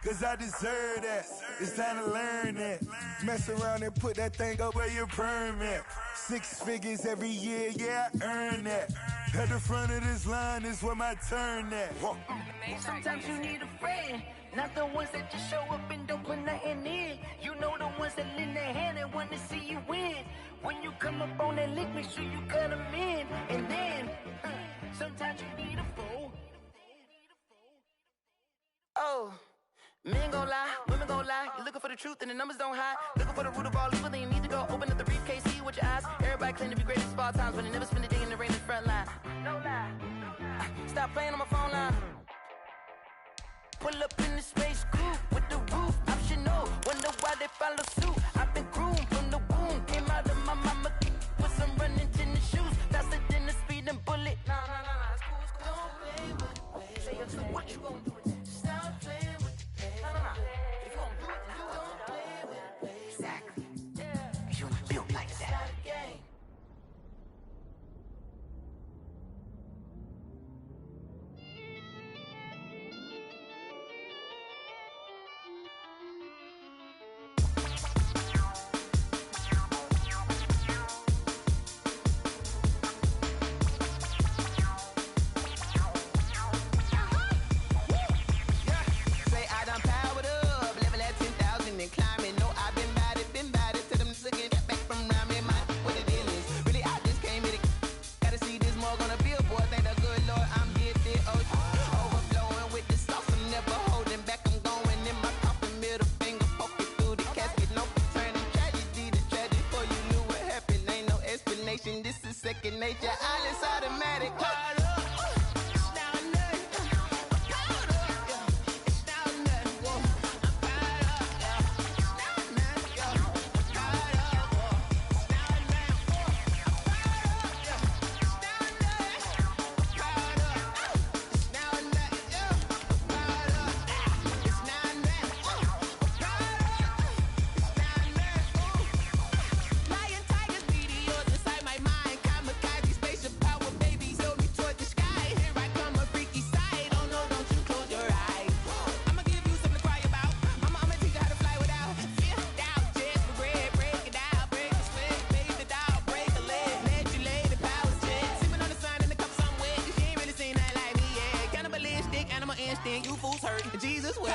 cause I deserve that. It's time to learn that. Mess around and put that thing up where your permit. 6 figures every year, yeah, I earn that. At the front of this line is where my turn at. Sometimes you need a friend, not the ones that just show up and don't put nothing in. You know the ones that lend their hand and want to see you win. When you come up on that lick, make sure you cut them in. And then, sometimes you need a fool. Oh, men gon' lie, women gon' lie. You're looking for the truth and the numbers don't hide. Looking for the root of all evil, then you need to go open up the briefcase, see with your eyes. Everybody claim to be great at small times, but they never spend a day in the rain in the front line. No lie. Stop playing on my phone line. Pull up in the space coupe with the roof optional. Wonder why they follow suit. I've been groomed from the womb. Came out of my mama with some running tennis shoes. Faster than the speeding bullet. Nah, it's cool, it's cool. Don't play with the pain. So what you gon' do with it? Stop playing with the pain. Nah. If you gon' do it, then you don't play with the pain. Exactly. Yeah. Cause you was built like that. It's not a game. This is second nature, all is automatic. You fools hurt. Jesus will.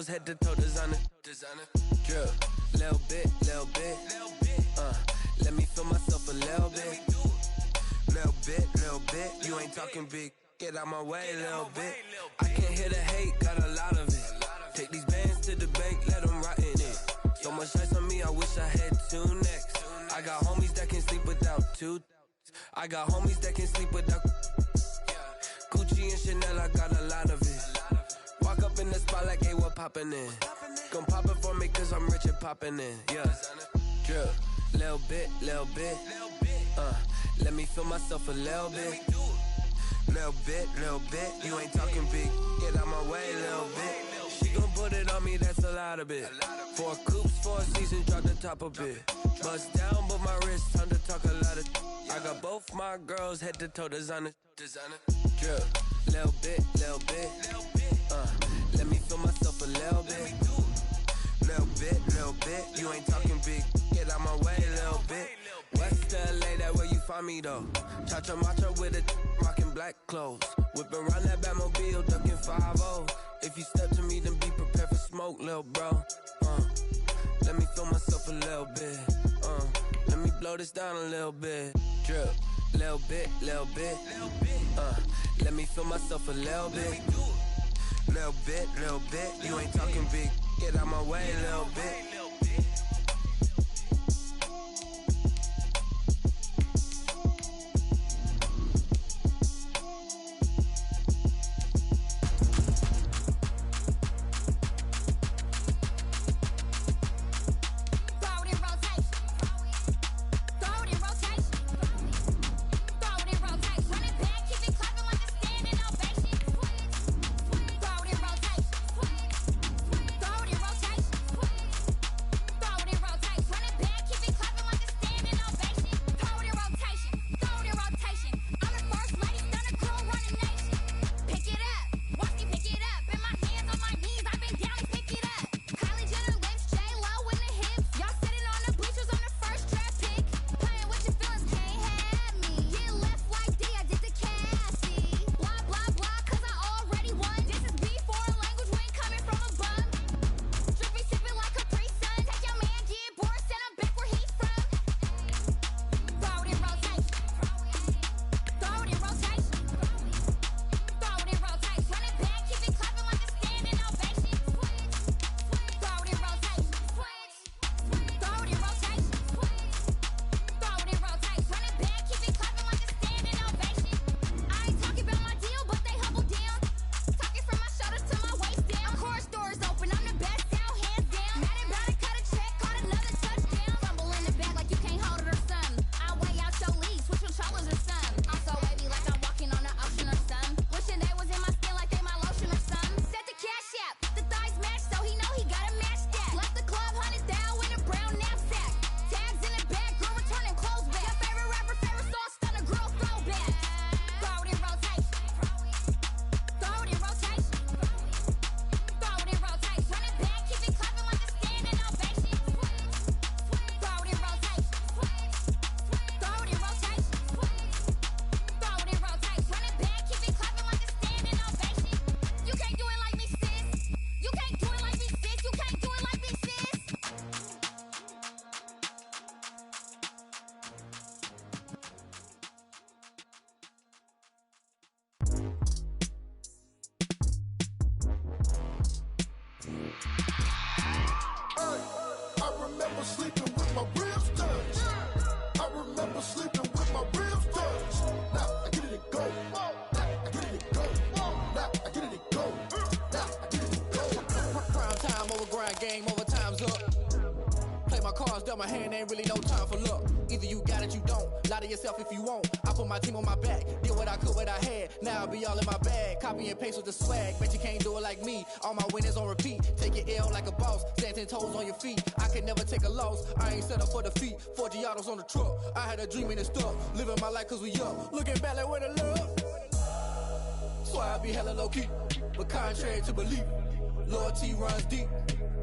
Head to toe designer, drip, little bit, let me feel myself a little bit, you ain't talking big, get out my way, little bit, I can't hear the hate, got a lot of it, take these bands to the bank, let them rot in it, so much ice on me, I wish I had 2 necks, I got homies that can sleep without 2, I got homies that can sleep without, Gucci and Chanel, I got a lot of it, walk up in the spot like, hey, what poppin' in? Gon' pop it for me cause I'm rich and poppin' in, yeah. Drip, little bit, let me feel myself a little bit. Little bit, you ain't talking big, get out my way, little bit. She gon' put it on me, that's a lot of it. 4 coops, 4 seasons, drop the top a bit. Bust down, but my wrist, time to talk a lot of. I got both my girls, head to toe designer. Drip, little bit, let me feel myself a little bit. Little bit, you ain't talking big, get out my way, little bit. West LA, that where you find me though. Cha-cha matcha with a rockin' black clothes. Whip around that Batmobile, ducking 5-0. If you step to me, then be prepared for smoke, lil' bro. Let me feel myself a little bit. Let me blow this down a little bit. Drip, little bit. Let me feel myself a little bit. Little bit, you ain't talking big, get out my way, little bit. My hand ain't really no time for luck. Either you got it, you don't. Lie to yourself if you won't. I put my team on my back. Did what I could, what I had. Now I'll be all in my bag. Copy and paste with the swag. Bet you can't do it like me. All my winners on repeat. Take your L like a boss. Stand 10 toes on your feet. I can never take a loss. I ain't set up for defeat. 4 Giottos on the truck. I had a dream and it's stuck. Living my life cause we up. Looking back like where the love. So I be hella low key. But contrary to belief, loyalty runs deep.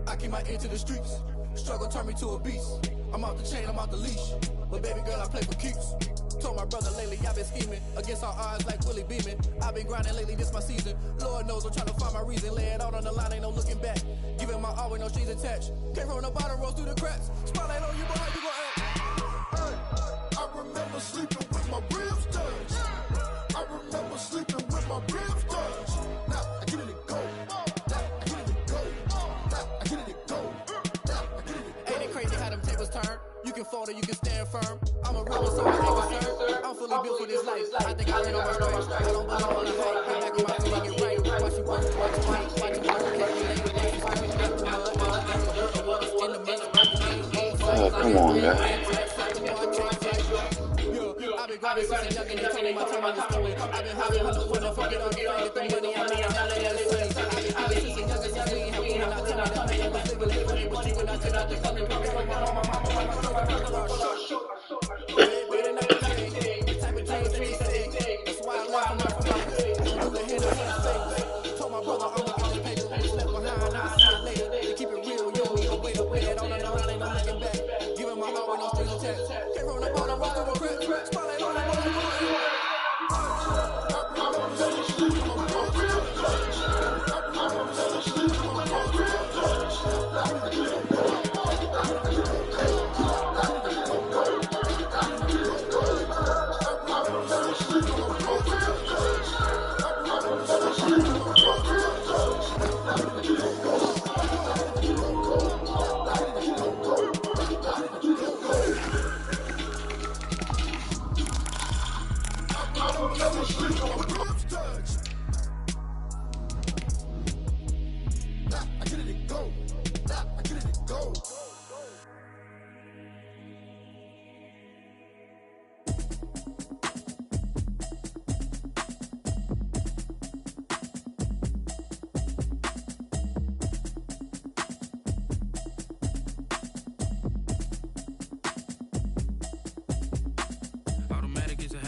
I keep my ear to the streets. Struggle turned me to a beast. I'm off the chain, I'm off the leash. But baby girl, I play for keeps. Told my brother lately, I've been scheming against all odds like Willie Beeman. I've been grinding lately, this my season. Lord knows I'm trying to find my reason. Lay it out on the line, ain't no looking back. Giving my all with no strings attached. Came from the bottom, rose through the cracks. Spotlight on you, but how you gon' act? Hey, I remember sleeping with my ribs touched. I remember sleeping with my ribs touched. Now I get it and go. Now I get it and go. Now I get it and go. Now I get it and go. Ain't it crazy how them tables turn? You can fold or you can stand firm. I'm a real so I ain't concerned. I'm fully built for this life. I think I land on my stripes. I don't belong on the hype. Get back on my feet and get right. Watch you work, watch you fight, watch you work. Can't relate with that. In the mud, Come on, guys. I've been grinding since a young and they told me my time is coming. I've been hustling for the fucking on get the money. I'm not letting it swing. I've been since a young and young and happy when I tell my money. I was living it funny, but when I turn out the fucking pocket, my mama, better not be saying the type of change we say. That's why I love from my family. I'm the head of the thing. Told my brother I'm gonna get the paper. Left behind, I'll see it later. To keep it real, you don't need to wait away. I don't know, ain't no looking back. Giving my heart with no strings attached. Can't roll the ball, I roll through the crib. Spotlight on the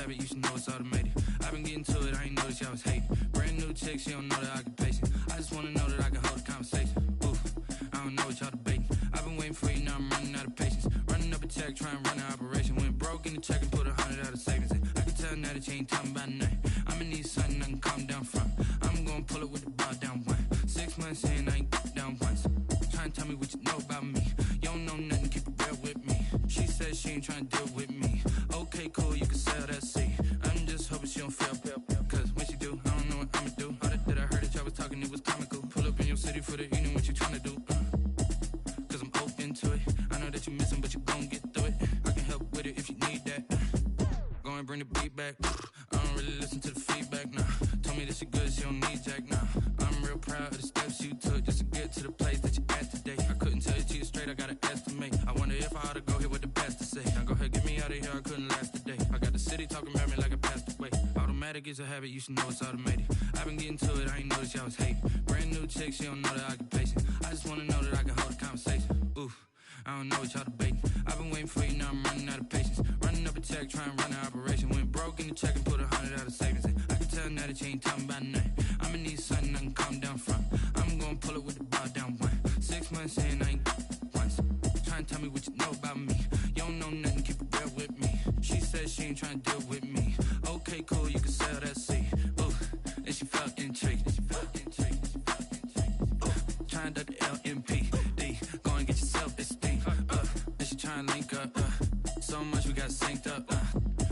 You should know it's automated. I've been getting to it, I ain't noticed y'all was hating. Brand new chick, she don't know that I can pace it. I just wanna know that I can hold a conversation. Oof, I don't know what y'all debating. I've been waiting for you, now I'm running out of patience. Running up a check, trying to run an operation. Went broke in the check and put 100 out of savings in. I can tell now that you ain't talking about nothing. I'ma need something I can calm down from. I'm gonna pull it with the bar down one. 6 months in, I ain't down once. Trying to tell me what you know about me. You don't know nothing, keep it real with me. She said she ain't trying to deal with me. Okay, cool, you can sell that seat. I'm just hoping she don't fail. Cause when she do, I don't know what I'ma do. All that I heard that y'all was talking, it was comical. Pull up in your city for the evening, what you tryna do? Cause I'm open to it. I know that you missing, but you gon' get through it. I can help with it if you need that. Go and bring the beat back. I don't really listen to the feedback, nah. Told me that she good, she don't need Jack, nah. I'm real proud of the steps you took just to get to the place that you at today. I couldn't tell you to you straight, I gotta estimate. I wonder if I ought to go here with the best to say. Now go ahead, get me out of here, I couldn't last a day. I got the city talking about me like I passed away. Automatic is a habit, you should know it's automated. I've been getting to it, I ain't noticed y'all was hating. Brand new chick, she don't know the occupation. I just wanna know that I can hold a conversation. Oof, I don't know what y'all debating. I've been waiting for you, now I'm running out of patience. Running up a check, trying to run an operation. Went broke in the check and put 100 out of savings in. I can tell now that you ain't talking about nothing. I'ma need something I can calm down from. I'm gonna pull it with the bar down one. 6 months in, I ain't once. Trying to tell me what you know about me. You don't know nothing, keep it real with me. She said she ain't trying to deal with me. Okay, cool, you can sell that seat. Ooh, and she felt intrigued. Trying to duck the LMPD. Go and get your self-esteem. And she trying to link up. So much we got synced up.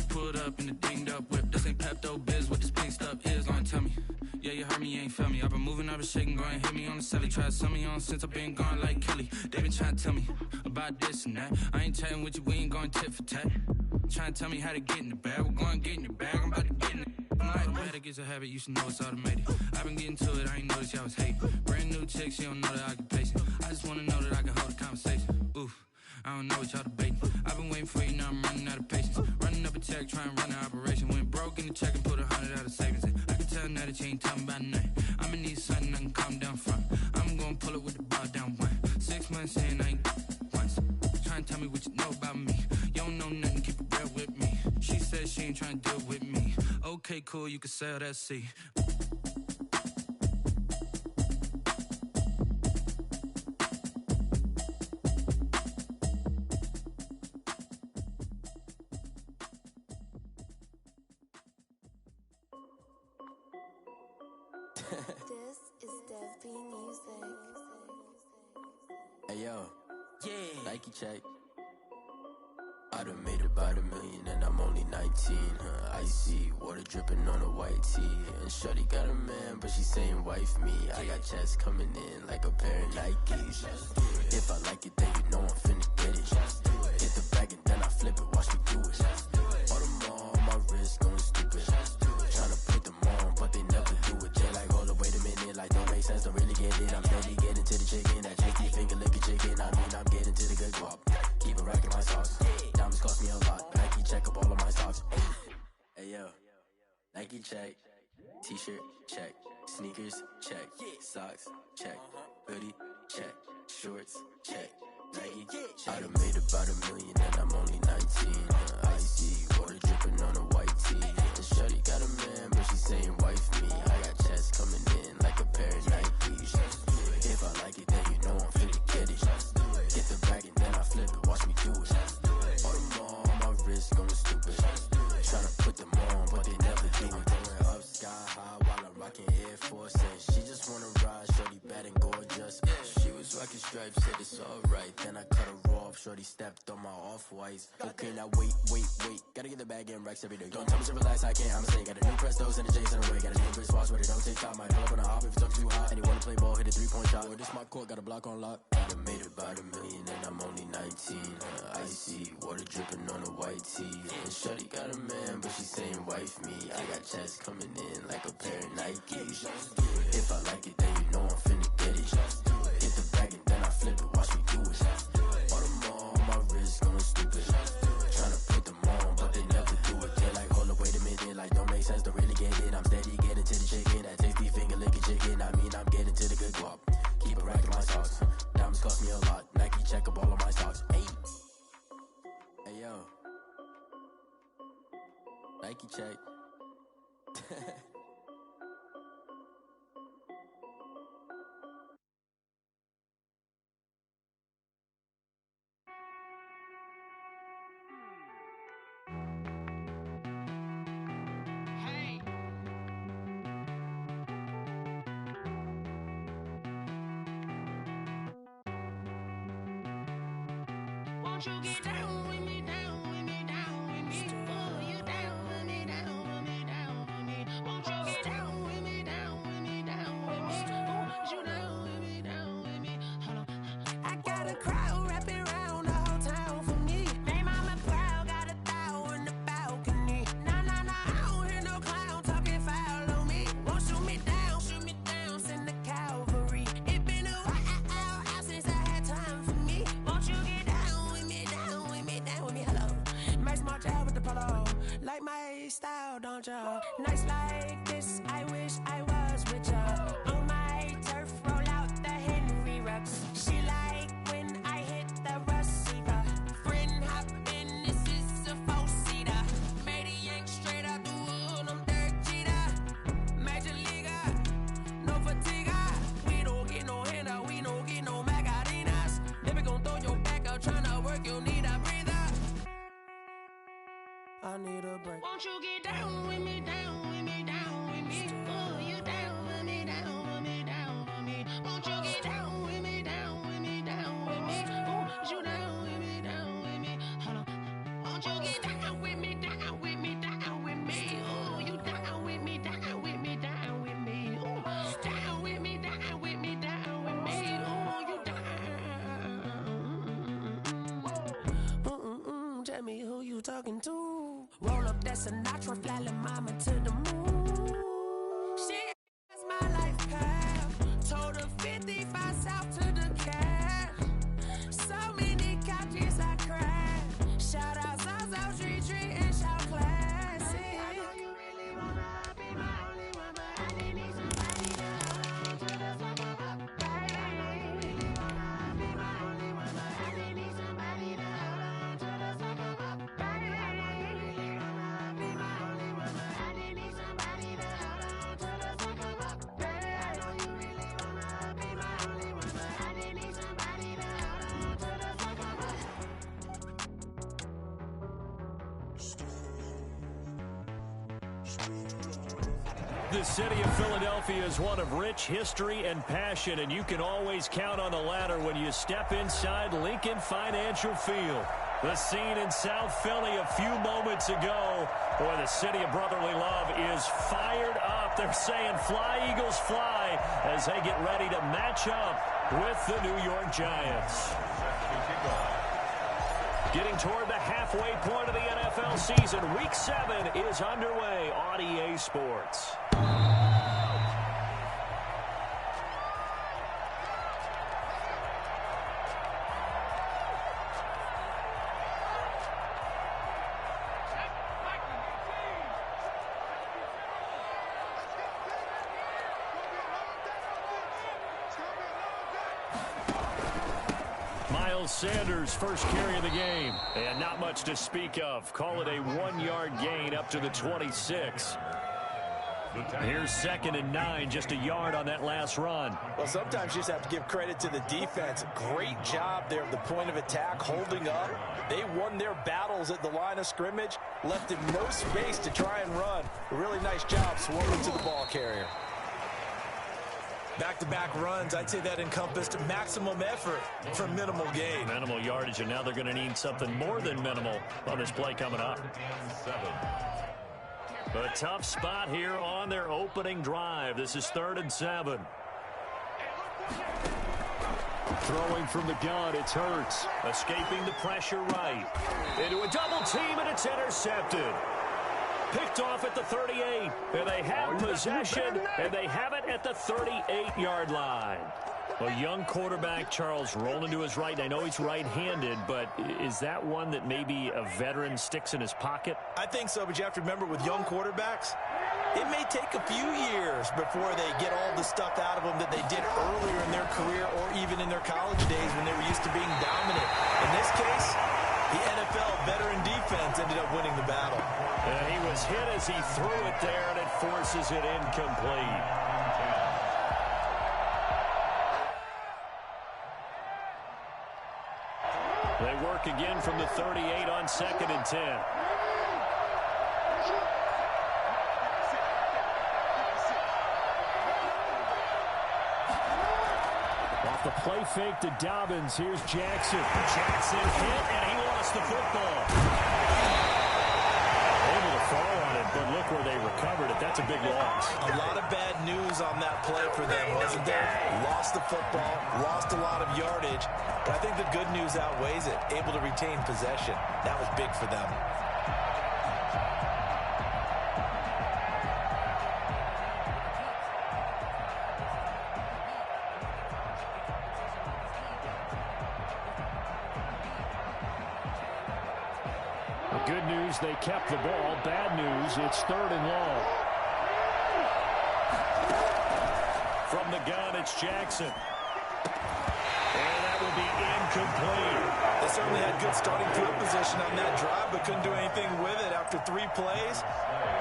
Pulled up in the dinged up whip. This ain't Pepto-Biz, what this pink stuff is. Gonna tell me. Yeah, you heard me, you ain't feel me. I've been moving, I've been shaking, go and hit me on the celly. Try to sell me on since I've been gone like Kelly. They been trying to tell me about this and that. I ain't chatting with you, we ain't going tit for tat. Trying to tell me how to get in the bag. We're going to get in the bag, I'm about to get in it. Automatic is a habit, you should know it's automated. I've been getting to it, I ain't noticed y'all was hating. Brand new chick, she don't know the occupation. I just wanna know that I can hold a conversation. Oof, I don't know what y'all debating. I've been waiting for you, now I'm running out of patience. Running up a check, trying to run an operation. Went broke in the check and put 100 out of savings in. I can tell now that you ain't talking about nothing. I'ma need something I can calm down from. I'm gonna pull it with the bar down one. 6 months in, I ain't once. Trying to tell me what you know about me. You don't know nothing, keep it real with me. She said she ain't trying to deal with me. Okay, cool, you can sell that seat. This is Dev B Music. Hey yo, yeah, Nike check. I done made about $1 million and I'm only 19. Icy water dripping on a white tee. And shorty got a man, but she saying wife me. I got checks coming in like a pair of Nikes. If I like it, then you know I'm finna get it. Hit the bag and then I flip it, watch me do it. All them on my wrist going stupid. Tryna put them on, but they never do it. They like, hold up, wait a minute, like don't make sense, don't really get it. I'm steady getting to the chicken, that chicky finger licking chicken. I mean, I'm getting to the good guap. Keep it rocking my Nike check, t-shirt check, sneakers check, socks check, hoodie check, shorts check, Nike. I done made about $1 million and I'm only 19. Icy water dripping on a white tee. And shorty got a man, but she saying wife me. I got checks coming in like a pair of Nikes. If I like it, then you know I'm finna get it. Get the bag and then I flip it, watch me do it. All them all on my wrist going stupid. Tryna put them on, but they never do it. Going up sky high while I'm rocking Air Force. And she just wanna ride, shorty bad and gorgeous. She was rocking stripes, said it's alright. Then I cut her off, shorty stepped on my off-whites. Okay, now wait. Gotta get the bag and racks every day. Don't tell me to relax, I can't, I'ma say. Got a new Prestos and a J's in a way. Got a new Chris Foss, but it don't take time. Might pull up on a hop if it's up too hot. And you wanna play ball, hit a 3-point shot. Or this my court, got a block on lock. I done made about $1 million and I'm only 19. Icy water dripping on a white tee. And shorty got a man, but she saying wife me. I got checks coming in like a pair of Nikes. If I like it, then you know I'm finna get it. Get the bag and then I flip it, watch me do it. All them all on my wrist going stupid. Tryna put them on, but they never do it. They're like, hold up, wait a minute, like don't make sense, don't really get it. I'm steady getting to the chicken, that tasty finger licking chicken. I mean, I'm getting to the good guap. Keep a rack in my socks. Diamonds cost me a lot. Nike check up all of my stocks. Hey yo, Nike check. Won't you get down with me, down with me, down with me? Oh, you down with me, down with me, down with me. Won't you get down with me, down with me, down with me? Oh, you down with me, down with me? Hold on. I got a crowd wrapping around the whole town for me. They mama proud, got a thou on the balcony. Nah, I don't hear no clown talking foul on me. Won't shoot me down, send the cavalry. It been a while since I had time for me. Won't you get down with me, down with me, down with me? Hello. Max March out with the polo. Like my style, don't ya? Nights like this, I wish I was with ya. On my turf, roll out the Henry Rux. She like when I hit the receiver. Friend hop in, this is a four-seater. Made a yank straight out the wood, I'm Derek Jeter. Major leaguer, no fatigue. We don't get no handout, we don't get no Macarinas. Never gon' throw your back out, tryna work, you need a breather. I need a break. Won't you get down with me, down with me, down with me? Oh, you down with me, down with me, down with me? Won't you get down with me, down with me, down with me? Oh, you down with me, down with me? Hold on. Won't you get down with me, down with me, down with me? Oh, you down with me, down with me, down with me? Oh, down with me, down with me, down with me? Oh, you down. Tell me who you talking to. Roll up that Sinatra, fly la mama to the moon. She has my life path. Told her 55 south to the cash. So many couches I crashed. Shout out Zaza, Tree, and shout classic. I know you really wanna be my only one, but I need somebody to hold on to the top of my back. I know you really wanna be my only one, but I need somebody to hold on to the top of my back. I know you really wanna be my only one, but I need somebody to hold on to the top of my back. I know you really wanna be my only one, but I need somebody to hold on to the top of my back. The city of Philadelphia is one of rich history and passion, and you can always count on the latter when you step inside Lincoln Financial Field. The scene in South Philly a few moments ago. Boy, the city of brotherly love is fired up. They're saying fly, Eagles, fly, as they get ready to match up with the New York Giants. Getting toward the halfway point of the NFL season, Week 7 is underway on EA Sports. Miles Sanders' first carry of the game. And not much to speak of. Call it a 1-yard gain up to the 26. Here's 2nd and 9, just a yard on that last run. Well, sometimes you just have to give credit to the defense. Great job there at the point of attack, holding up. They won their battles at the line of scrimmage, left him no space to try and run. A really nice job swarming to the ball carrier. Back-to-back runs, I'd say that encompassed maximum effort for minimal gain. Minimal yardage, and now they're going to need something more than minimal on this play coming up. A tough spot here on their opening drive. This is 3rd and 7. Throwing from the gun, it's Hurts. Escaping the pressure right. Into a double team, and it's intercepted. Picked off at the 38. And they have possession, and they have it at the 38-yard line. A young quarterback, Charles, rolling to his right. I know he's right-handed, but is that one that maybe a veteran sticks in his pocket? I think so, but you have to remember with young quarterbacks, it may take a few years before they get all the stuff out of them that they did earlier in their career or even in their college days when they were used to being dominant. In this case, the NFL veteran defense ended up winning the battle. He was hit as he threw it there, and it forces it incomplete. They work again from the 38 on 2nd and 10. Off the play fake to Dobbins. Here's Jackson. Jackson hit, and he lost the football. Able to fall on it, but look where they recovered it. That's a big loss. A lot of bad news on that play for them, wasn't there? Lost the football, lost a lot of yardage. But I think the good news outweighs it. Able to retain possession. That was big for them. Good news, they kept the ball. Bad news, it's 3rd and long. From the gun, it's Jackson. And that will be incomplete. They certainly had good starting field position on that drive, but couldn't do anything with it after 3 plays.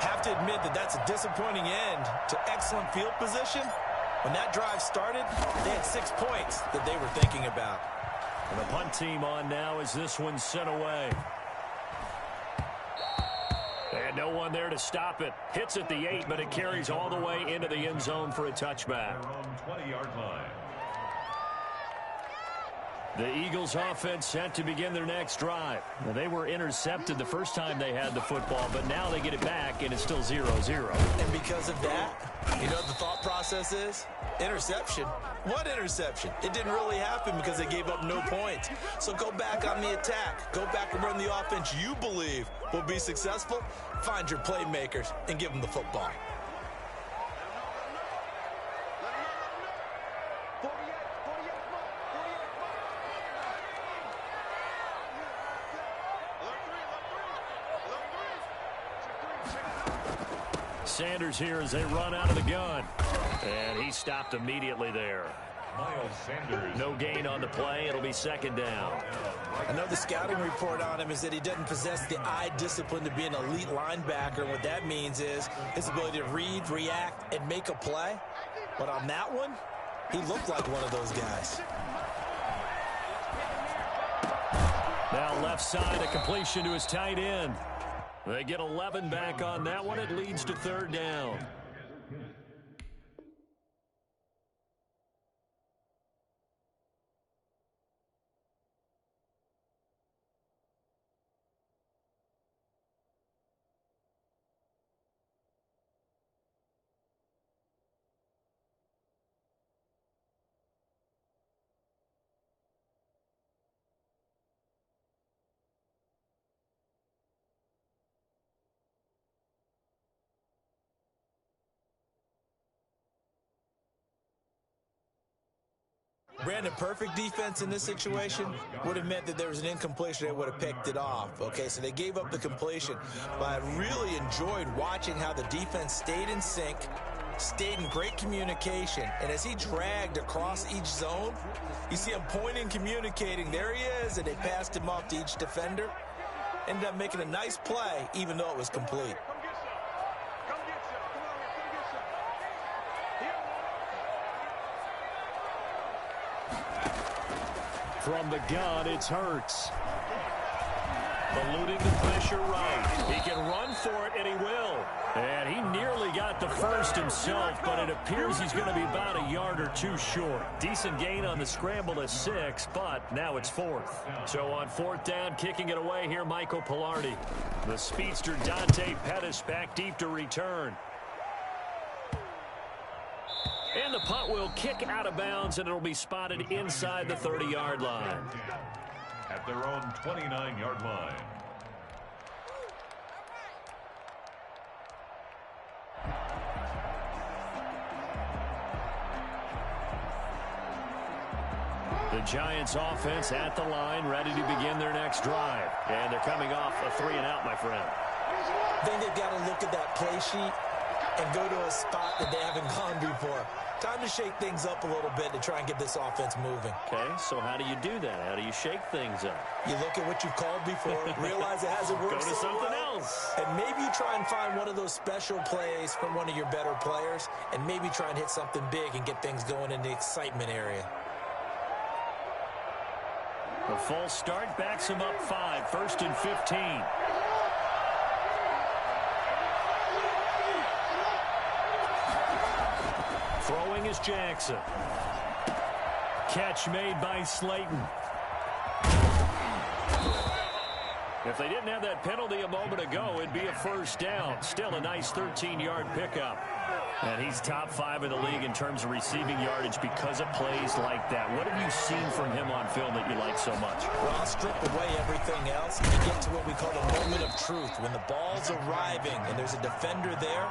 Have to admit that that's a disappointing end to excellent field position. When that drive started, they had 6 points that they were thinking about. And the punt team on now as this one's sent away. And no one there to stop it. Hits at the 8, but it carries all the way into the end zone for a touchback. 20-yard line. The Eagles offense set to begin their next drive. Now, they were intercepted the first time they had the football, but now they get it back, and it's still 0-0. And because of that, you know what the thought process is? Interception. What interception? It didn't really happen because they gave up no points. So go back on the attack. Go back and run the offense you believe will be successful. Find your playmakers and give them the football. Sanders here as they run out of the gun. And he stopped immediately there. Miles Sanders. No gain on the play. It'll be 2nd down. I know the scouting report on him is that he doesn't possess the eye discipline to be an elite linebacker. And what that means is his ability to read, react, and make a play. But on that one, he looked like one of those guys. Now left side, a completion to his tight end. They get 11 back on that one. It leads to 3rd down. Brandon, perfect defense in this situation would have meant that there was an incompletion. They would have picked it off. Okay, so they gave up the completion. But I really enjoyed watching how the defense stayed in sync, stayed in great communication, and as he dragged across each zone, you see him pointing, communicating. There he is, and they passed him off to each defender. Ended up making a nice play, even though it was complete. From the gun, it's Hurts. Eluding the pressure right. He can run for it, and he will. And he nearly got the first himself, but it appears he's going to be about a yard or two short. Decent gain on the scramble to 6, but now it's 4th. So on 4th down, kicking it away here, Michael Pilardi. The speedster Dante Pettis back deep to return. And the punt will kick out of bounds, and it'll be spotted inside the 30-yard line. At their own 29-yard line. The Giants offense at the line, ready to begin their next drive. And they're coming off a 3-and-out, my friend. I think they've got to look at that play sheet and go to a spot that they haven't gone before. Time to shake things up a little bit to try and get this offense moving. Okay, so how do you do that? How do you shake things up? You look at what you've called before, realize it hasn't worked. Go to something else. And maybe you try and find one of those special plays from one of your better players, and maybe try and hit something big and get things going in the excitement area. The false start backs him up 5, 1st and 15. Throwing is Jackson. Catch made by Slayton. If they didn't have that penalty a moment ago, it'd be a 1st down. Still a nice 13-yard pickup. And he's top 5 in the league in terms of receiving yardage because of plays like that. What have you seen from him on film that you like so much? Well, I'll strip away everything else and get to what we call the moment of truth. When the ball's arriving and there's a defender there,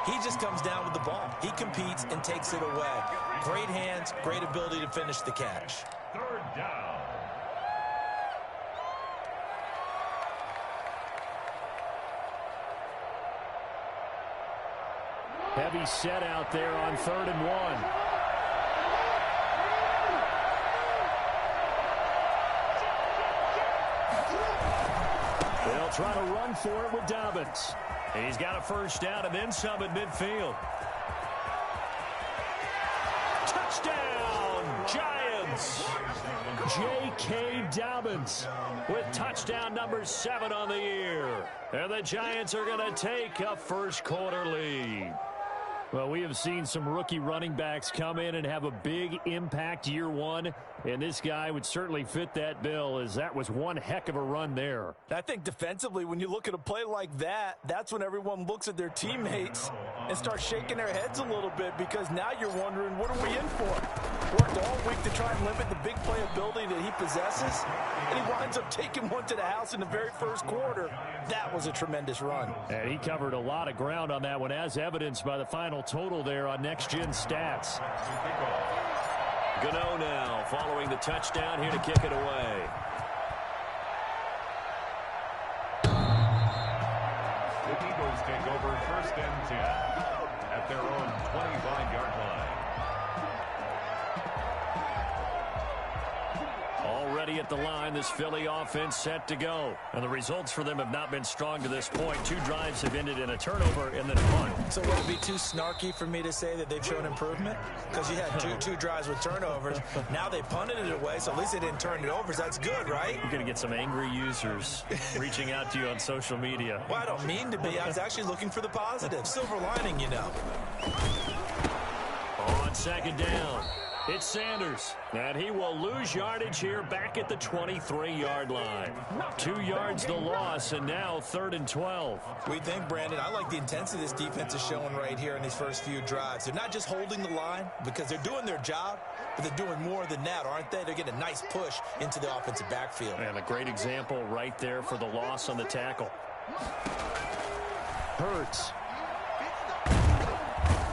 he just comes down with the ball. He competes and takes it away. Great hands, great ability to finish the catch. 3rd down. Heavy set out there on 3rd and 1. They'll try to run for it with Dobbins. And he's got a 1st down and then some at midfield. Touchdown, Giants! J.K. Dobbins with touchdown number 7 on the year. And the Giants are going to take a 1st quarter lead. Well, we have seen some rookie running backs come in and have a big impact year 1, and this guy would certainly fit that bill, as that was one heck of a run there. I think defensively, when you look at a play like that, that's when everyone looks at their teammates and starts shaking their heads a little bit, because now you're wondering, what are we in for? Worked all week to try and limit the big play ability that he possesses, and he winds up taking one to the house in the very 1st quarter. That was a tremendous run. And he covered a lot of ground on that one, as evidenced by the final total there on Next Gen Stats. Gano now following the touchdown, here to kick it away. The Eagles take over 1st and 10 at their own 25-yard line. Already at the line, this Philly offense set to go. And the results for them have not been strong to this point. 2 drives have ended in a turnover and then a punt. So would it be too snarky for me to say that they've shown improvement? Because you had two drives with turnovers. Now they punted it away, so at least they didn't turn it over. So that's good, right? You're going to get some angry users reaching out to you on social media. Well, I don't mean to be. I was actually looking for the positive. Silver lining, you know. On 2nd down, it's Sanders. And he will lose yardage here back at the 23-yard line. 2 yards the loss, and now 3rd and 12. We think, Brandon, I like the intensity this defense is showing right here in these first few drives. They're not just holding the line because they're doing their job, but they're doing more than that, aren't they? They're getting a nice push into the offensive backfield. And a great example right there for the loss on the tackle. Hurts.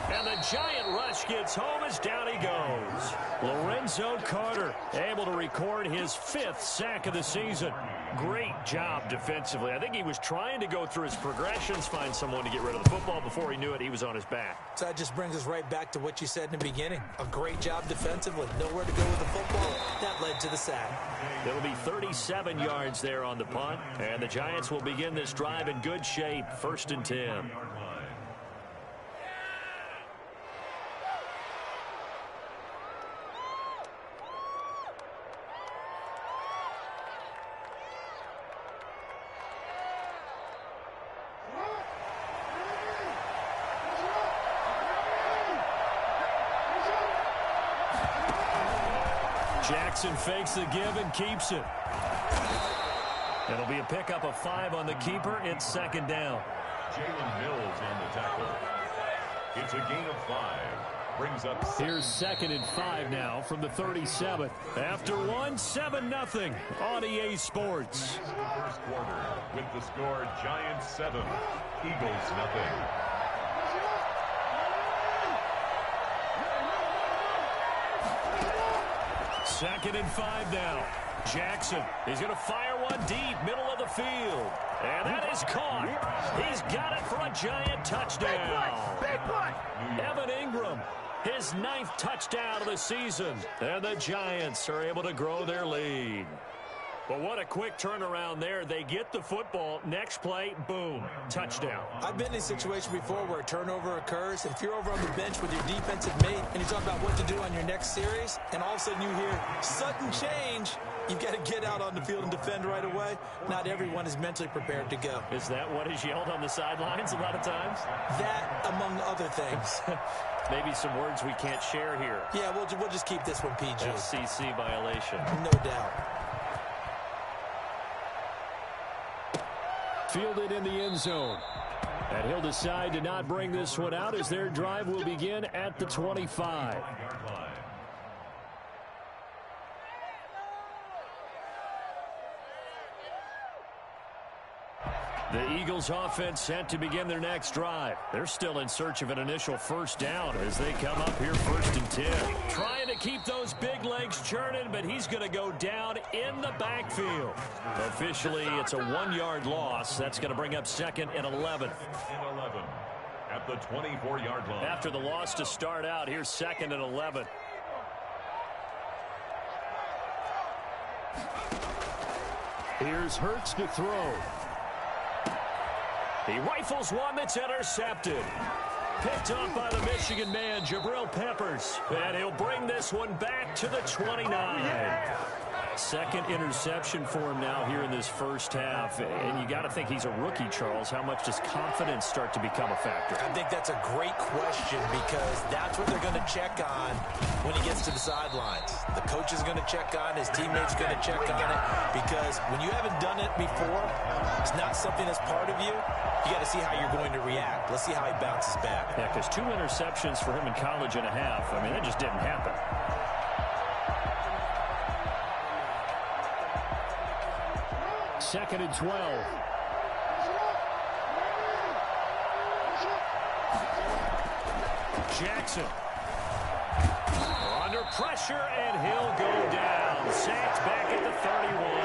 And the giant rush gets home as down he goes. Lorenzo Lorenzo Carter, able to record his 5th sack of the season. Great job defensively. I think he was trying to go through his progressions, find someone to get rid of the football. Before he knew it, he was on his back. So that just brings us right back to what you said in the beginning. A great job defensively. Nowhere to go with the football. That led to the sack. It'll be 37 yards there on the punt, and the Giants will begin this drive in good shape. 1st and 10. Jackson fakes the give and keeps it. It'll be a pickup of 5 on the keeper. It's 2nd down. Jalen Mills on the tackle. It's a gain of 5. Brings up 7. Here's 2nd and 5 now from the 37th. After 1, 7-0 on EA Sports. First quarter with the score Giants 7, Eagles nothing. Second and 5 now. Jackson is going to fire one deep, middle of the field. And that is caught. He's got it for a Giant touchdown. Big play. Evan Ingram, his 9th touchdown of the season. And the Giants are able to grow their lead. But what a quick turnaround there. They get the football. Next play, boom, touchdown. I've been in a situation before where a turnover occurs. And if you're over on the bench with your defensive mate and you talk about what to do on your next series, and all of a sudden you hear sudden change, you've got to get out on the field and defend right away. Not everyone is mentally prepared to go. Is that what is yelled on the sidelines a lot of times? That, among other things. Maybe some words we can't share here. Yeah, we'll just keep this one PG. FCC violation. No doubt. Fielded in the end zone. And he'll decide to not bring this one out as their drive will begin at the 25. The Eagles offense set to begin their next drive. They're still in search of an initial 1st down as they come up here 1st and 10. Trying to keep those big legs churning, but he's going to go down in the backfield. Officially, it's a 1-yard loss. That's going to bring up 2nd and 11. At the 24-yard line. After the loss to start out, here's 2nd and 11. Here's Hurts to throw. He rifles one that's intercepted. Picked up by the Michigan man, Jabril Peppers. And he'll bring this one back to the 29. Second interception for him now here in this first half. And you got to think he's a rookie, Charles. How much does confidence start to become a factor? I think that's a great question because that's what they're going to check on when he gets to the sidelines. The coach is going to check on, his teammates going to check on it, because when you haven't done it before, it's not something that's part of you. You got to see how you're going to react. Let's see how he bounces back. Yeah, because 2 interceptions for him in college and a half. I mean, that just didn't happen. Second and 12. Jackson. Under pressure, and he'll go down. Sacked back at the 31.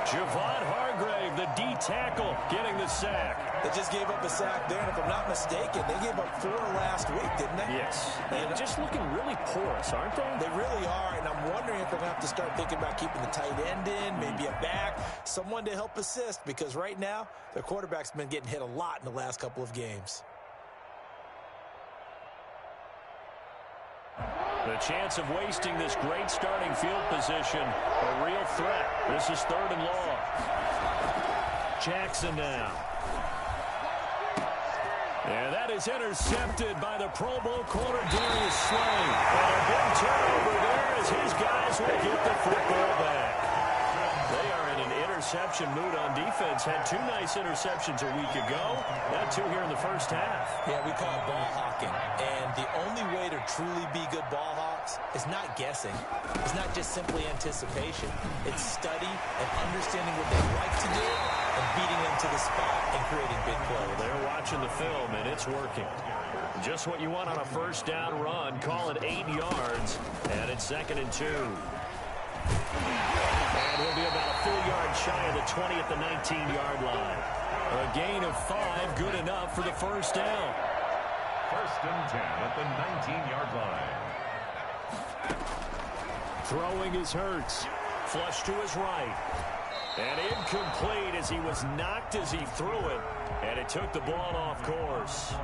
Javon Hargrave, the D tackle, getting the sack. They just gave up a sack there, and if I'm not mistaken, they gave up 4 last week, didn't they? Yes. And just looking really porous, aren't they? They really are, and I'm wondering if they're going to have to start thinking about keeping the tight end in, maybe a back, someone to help assist, because right now, their quarterback's been getting hit a lot in the last couple of games. The chance of wasting this great starting field position, a real threat. This is 3rd and long. Jackson now. And that is intercepted by the Pro Bowl corner, Darius Slay. And a big turnover there as his guys will get the football back. They are in an interception mood on defense. Had 2 nice interceptions a week ago. Now 2 here in the first half. Yeah, we call it ball hawking. And the only way to truly be good ball hawks is not guessing. It's not just simply anticipation. It's study and understanding what they like to do and beating them to the spot and creating big plays. They're watching the film, and it's working. Just what you want on a first down run. Call it 8 yards. And it's 2nd and 2. And he'll be about a full yard shy of the 20 at the 19-yard line. A gain of 5, good enough for the first down. 1st and 10 at the 19-yard line. Throwing is Hurts. Flush to his right. And incomplete as he was knocked as he threw it. And it took the ball off course.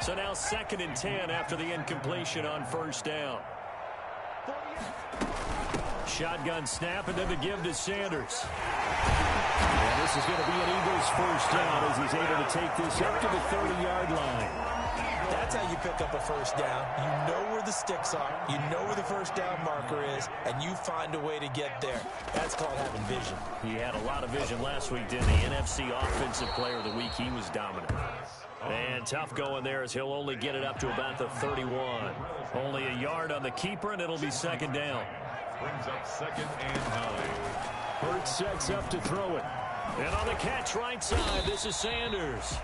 So now 2nd and 10 after the incompletion on first down. Shotgun snap and then the give to Sanders. And this is going to be an Eagles first down as he's able to take this up to the 30-yard line. That's how you pick up a first down. You know where the sticks are. You know where the first down marker is, and you find a way to get there. That's called having vision. He had a lot of vision last week, didn't he? NFC Offensive Player of the Week. He was dominant. And tough going there as he'll only get it up to about the 31. Only a yard on the keeper, and it'll be 2nd down. Brings up 2nd and 9. Hurts sets up to throw it. And on the catch right side, this is Sanders.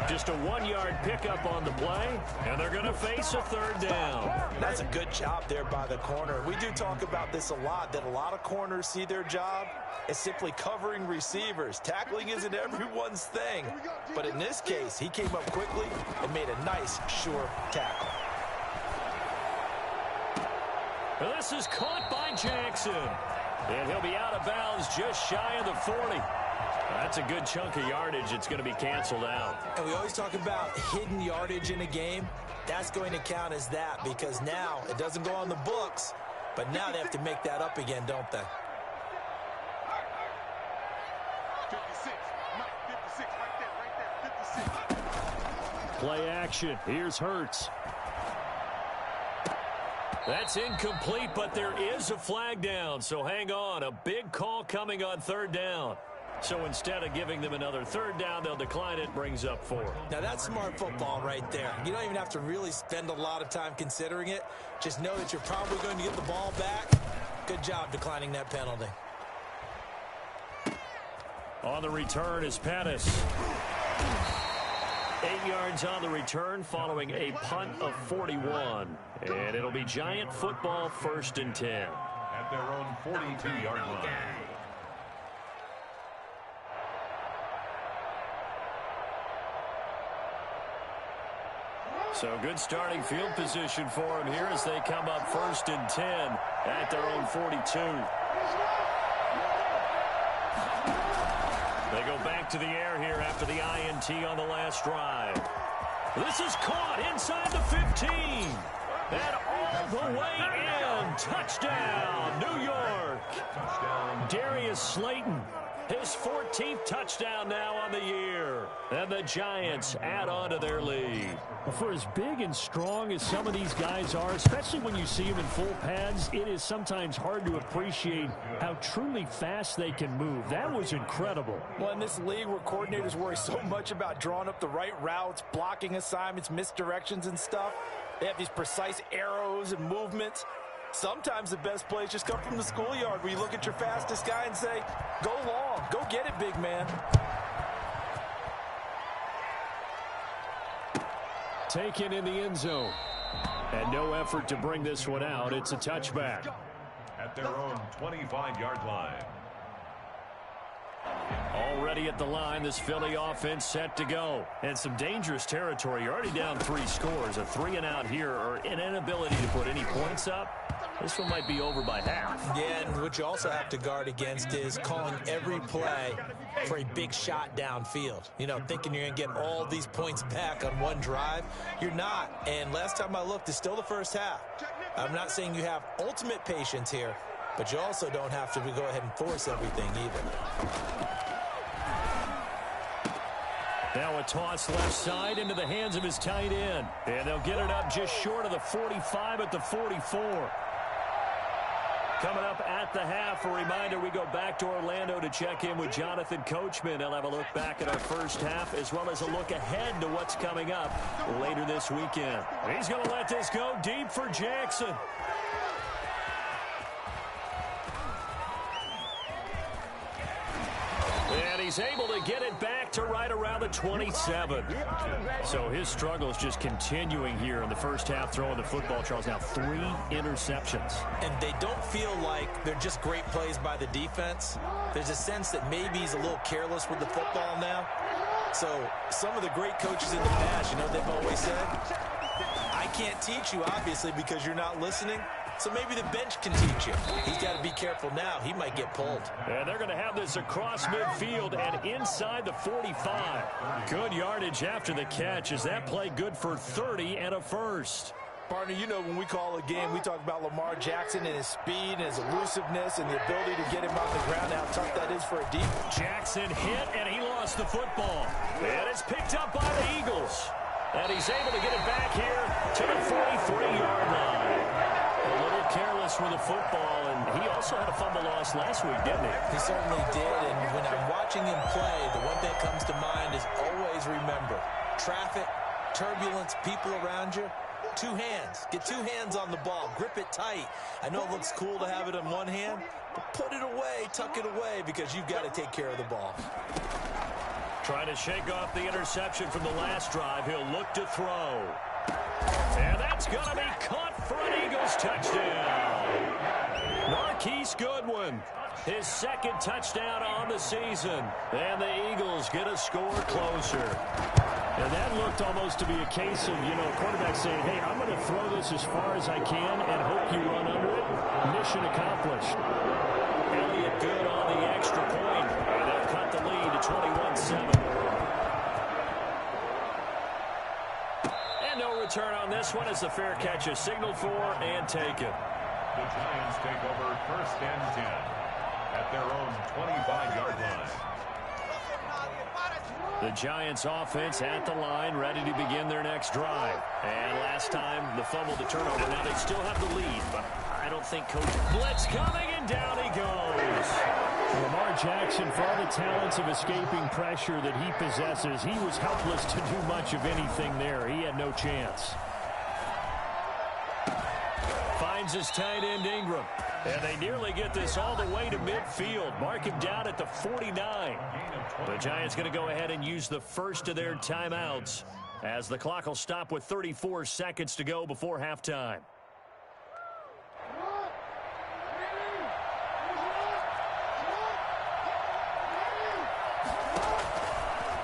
Just a 1-yard pickup on the play, and they're going to face a 3rd down. That's a good job there by the corner. We do talk about this a lot, that a lot of corners see their job as simply covering receivers. Tackling isn't everyone's thing. But in this case, he came up quickly and made a nice, sure tackle. This is caught by Jackson. And he'll be out of bounds just shy of the 40. That's a good chunk of yardage. It's going to be canceled out. And we always talk about hidden yardage in a game. That's going to count as that because now it doesn't go on the books, but now they have to make that up again, don't they? 56, Mike, 56, right there, 56. Play action. Here's Hurts. That's incomplete, but there is a flag down, so hang on. A big call coming on 3rd down. So instead of giving them another 3rd down, they'll decline it, brings up 4. Now that's smart football right there. You don't even have to really spend a lot of time considering it. Just know that you're probably going to get the ball back. Good job declining that penalty. On the return is Pettis. 8 yards on the return following a punt of 41. And it'll be Giant football 1st and 10. At their own 42-yard line. So good starting field position for him here as they come up 1st and 10 at their own 42. They go back to the air here after the INT on the last drive. This is caught inside the 15. And all the way in. Touchdown, New York. Darius Slayton. His 14th touchdown now on the year. And the Giants add on to their lead. For as big and strong as some of these guys are, especially when you see them in full pads, it is sometimes hard to appreciate how truly fast they can move. That was incredible. Well, in this league where coordinators worry so much about drawing up the right routes, blocking assignments, misdirections and stuff, they have these precise arrows and movements. Sometimes the best plays just come from the schoolyard where you look at your fastest guy and say, go long, go get it, big man. Taken in the end zone. And no effort to bring this one out. It's a touchback. At their own 25-yard line. Already at the line, this Philly offense set to go. And some dangerous territory. You're already down 3 scores. A 3-and-out here or an inability to put any points up. This one might be over by half. Yeah, and what you also have to guard against is calling every play for a big shot downfield. You know, thinking you're going to get all these points back on one drive. You're not. And last time I looked, it's still the first half. I'm not saying you have ultimate patience here, but you also don't have to go ahead and force everything either. Now a toss left side into the hands of his tight end. And they'll get it up just short of the 45 at the 44. Coming up at the half, a reminder, we go back to Orlando to check in with Jonathan Coachman. They'll have a look back at our first half as well as a look ahead to what's coming up later this weekend. He's going to let this go deep for Jackson. And he he's able to get it back to right around the 27. So his struggle is just continuing here in the first half, throwing the football. Charles, now 3 interceptions. And they don't feel like they're just great plays by the defense. There's a sense that maybe he's a little careless with the football now. So some of the great coaches in the past, you know, they've always said, I can't teach you, obviously, because you're not listening. So maybe the bench can teach you. He's got to be careful now. He might get pulled. And they're going to have this across midfield and inside the 45. Good yardage after the catch. Is that play good for 30 and a first? Partner, you know when we call a game, we talk about Lamar Jackson and his speed and his elusiveness and the ability to get him on the ground, how tough that is for a deep. Jackson hit, and he lost the football. And it's picked up by the Eagles. And he's able to get it back here to the 43-yard line. A little careless with the football, and he also had a fumble loss last week, didn't he? He certainly did, and when I'm watching him play, the one thing that comes to mind is always remember, traffic, turbulence, people around you, 2 hands. Get 2 hands on the ball. Grip it tight. I know it looks cool to have it in one hand, but put it away, tuck it away, because you've got to take care of the ball. Trying to shake off the interception from the last drive. He'll look to throw. And that's going to be caught for an Eagles touchdown. Marquise Goodwin, his 2nd touchdown on the season. And the Eagles get a score closer. And that looked almost to be a case of, you know, quarterback saying, hey, I'm going to throw this as far as I can and hope you run under it. Mission accomplished. Elliott good on the extra point. And they'll cut the lead to 21-7. And no return on this one as the fair catch is signaled for and taken. The Giants take over 1st and 10 at their own 25-yard line. The Giants offense at the line, ready to begin their next drive. And last time, the fumble, the turnover. Now they still have the lead, but I don't think Coach Blitz coming, and down he goes. Lamar Jackson, for all the talents of escaping pressure that he possesses, he was helpless to do much of anything there. He had no chance. Finds his tight end Ingram. And they nearly get this all the way to midfield. Mark him down at the 49. The Giants going to go ahead and use the first of their timeouts as the clock will stop with 34 seconds to go before halftime.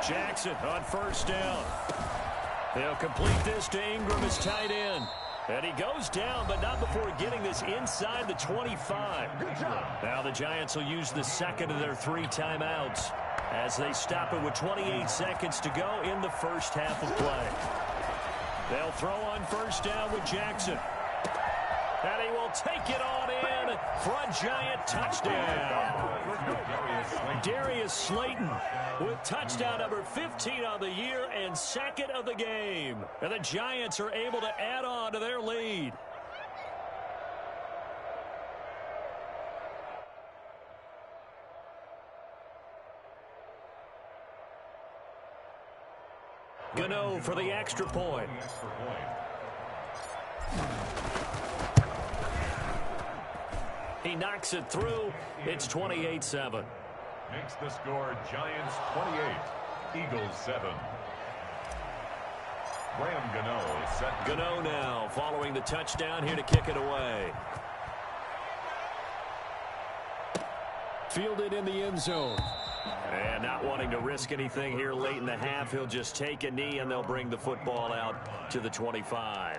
Jackson on 1st down. They'll complete this to Ingram as tight end. And he goes down, but not before getting this inside the 25. Now the Giants will use the 2nd of their 3 timeouts as they stop it with 28 seconds to go in the first half of play. They'll throw on 1st down with Jackson. And he will take it on in for a Giant touchdown. Darius Slayton with touchdown number 15 on the year and 2nd of the game. And the Giants are able to add on to their lead. Gano for the extra point. He knocks it through. It's 28-7. Makes the score Giants 28, Eagles 7. Graham Gano is set. Gano now following the touchdown here to kick it away. Fielded in the end zone. And not wanting to risk anything here late in the half, he'll just take a knee and they'll bring the football out to the 25.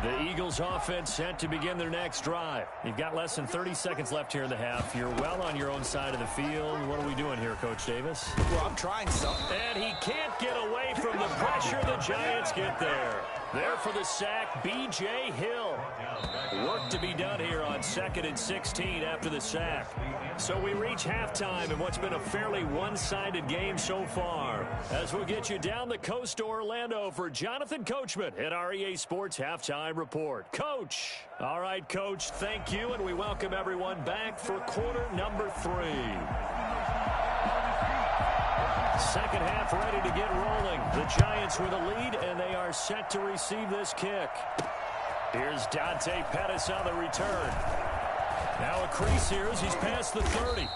The Eagles offense set to begin their next drive. You've got less than 30 seconds left here in the half. You're well on your own side of the field. What are we doing here, Coach Davis? Well, I'm trying something. And he can't get away from the pressure. The Giants get there. There for the sack, B.J. Hill. Work to be done here on 2nd and 16 after the sack. So we reach halftime in what's been a fairly one-sided game so far. As we'll get you down the coast to Orlando for Jonathan Coachman at our EA Sports Halftime Report. Coach. All right, Coach, thank you, and we welcome everyone back for quarter number 3. Second half ready to get rolling. The Giants with a lead, and they are set to receive this kick. Here's Dante Pettis on the return. Now a crease here as he's past the 30.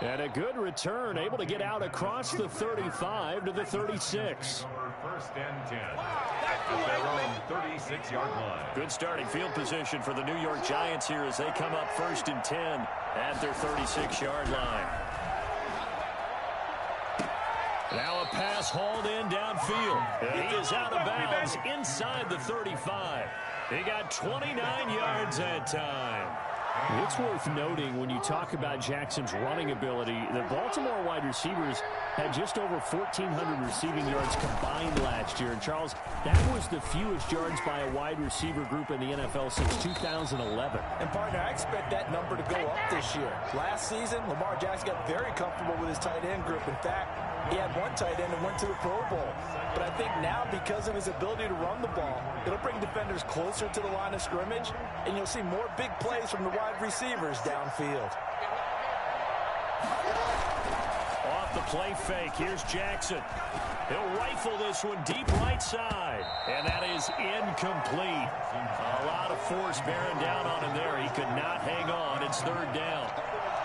And a good return, able to get out across the 35 to the 36. First and 10 at their own 36-yard line. Good starting field position for the New York Giants here as they come up first and 10 at their 36-yard line. Now a pass hauled in downfield. He is out of bounds inside the 35. He got 29 yards that time. It's worth noting when you talk about Jackson's running ability, the Baltimore wide receivers had just over 1,400 receiving yards combined last year. And, Charles, that was the fewest yards by a wide receiver group in the NFL since 2011. And, partner, I expect that number to go up this year. Last season, Lamar Jackson got very comfortable with his tight end group. In fact, he had one tight end and went to the Pro Bowl. But I think now, because of his ability to run the ball, it'll bring defenders closer to the line of scrimmage, and you'll see more big plays from the wide receivers downfield. Off the play fake, here's Jackson. He'll rifle this one deep right side, and that is incomplete. A lot of force bearing down on him there. He could not hang on. It's third down.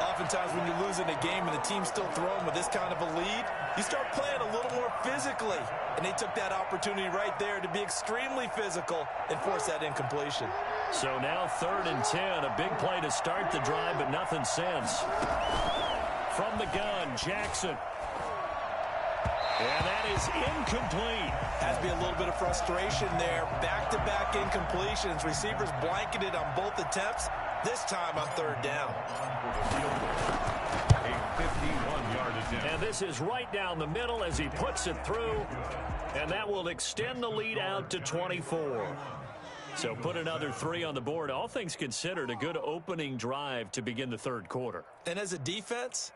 Oftentimes when you lose in a game and the team's still throwing with this kind of a lead, you start playing a little more physically. And they took that opportunity right there to be extremely physical and force that incompletion. So now third and 10, a big play to start the drive, but nothing since. From the gun, Jackson. And that is incomplete. Has to be a little bit of frustration there. Back-to-back incompletions. Receivers blanketed on both attempts. This time on third down. A 51-yard attempt. And this is right down the middle as he puts it through. And that will extend the lead out to 24. So put another 3 on the board. All things considered, a good opening drive to begin the third quarter. And as a defense,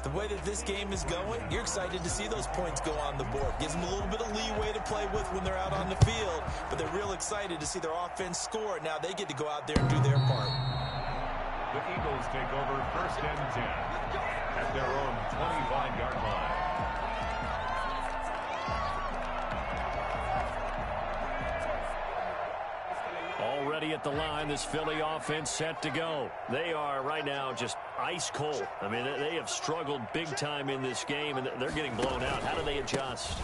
the way that this game is going, you're excited to see those points go on the board. Gives them a little bit of leeway to play with when they're out on the field, but they're real excited to see their offense score. Now they get to go out there and do their part. The Eagles take over first and 10 at their own 25-yard line. Already at the line, this Philly offense set to go. They are right now just ice cold. I mean, they have struggled big time in this game, and they're getting blown out. How do they adjust?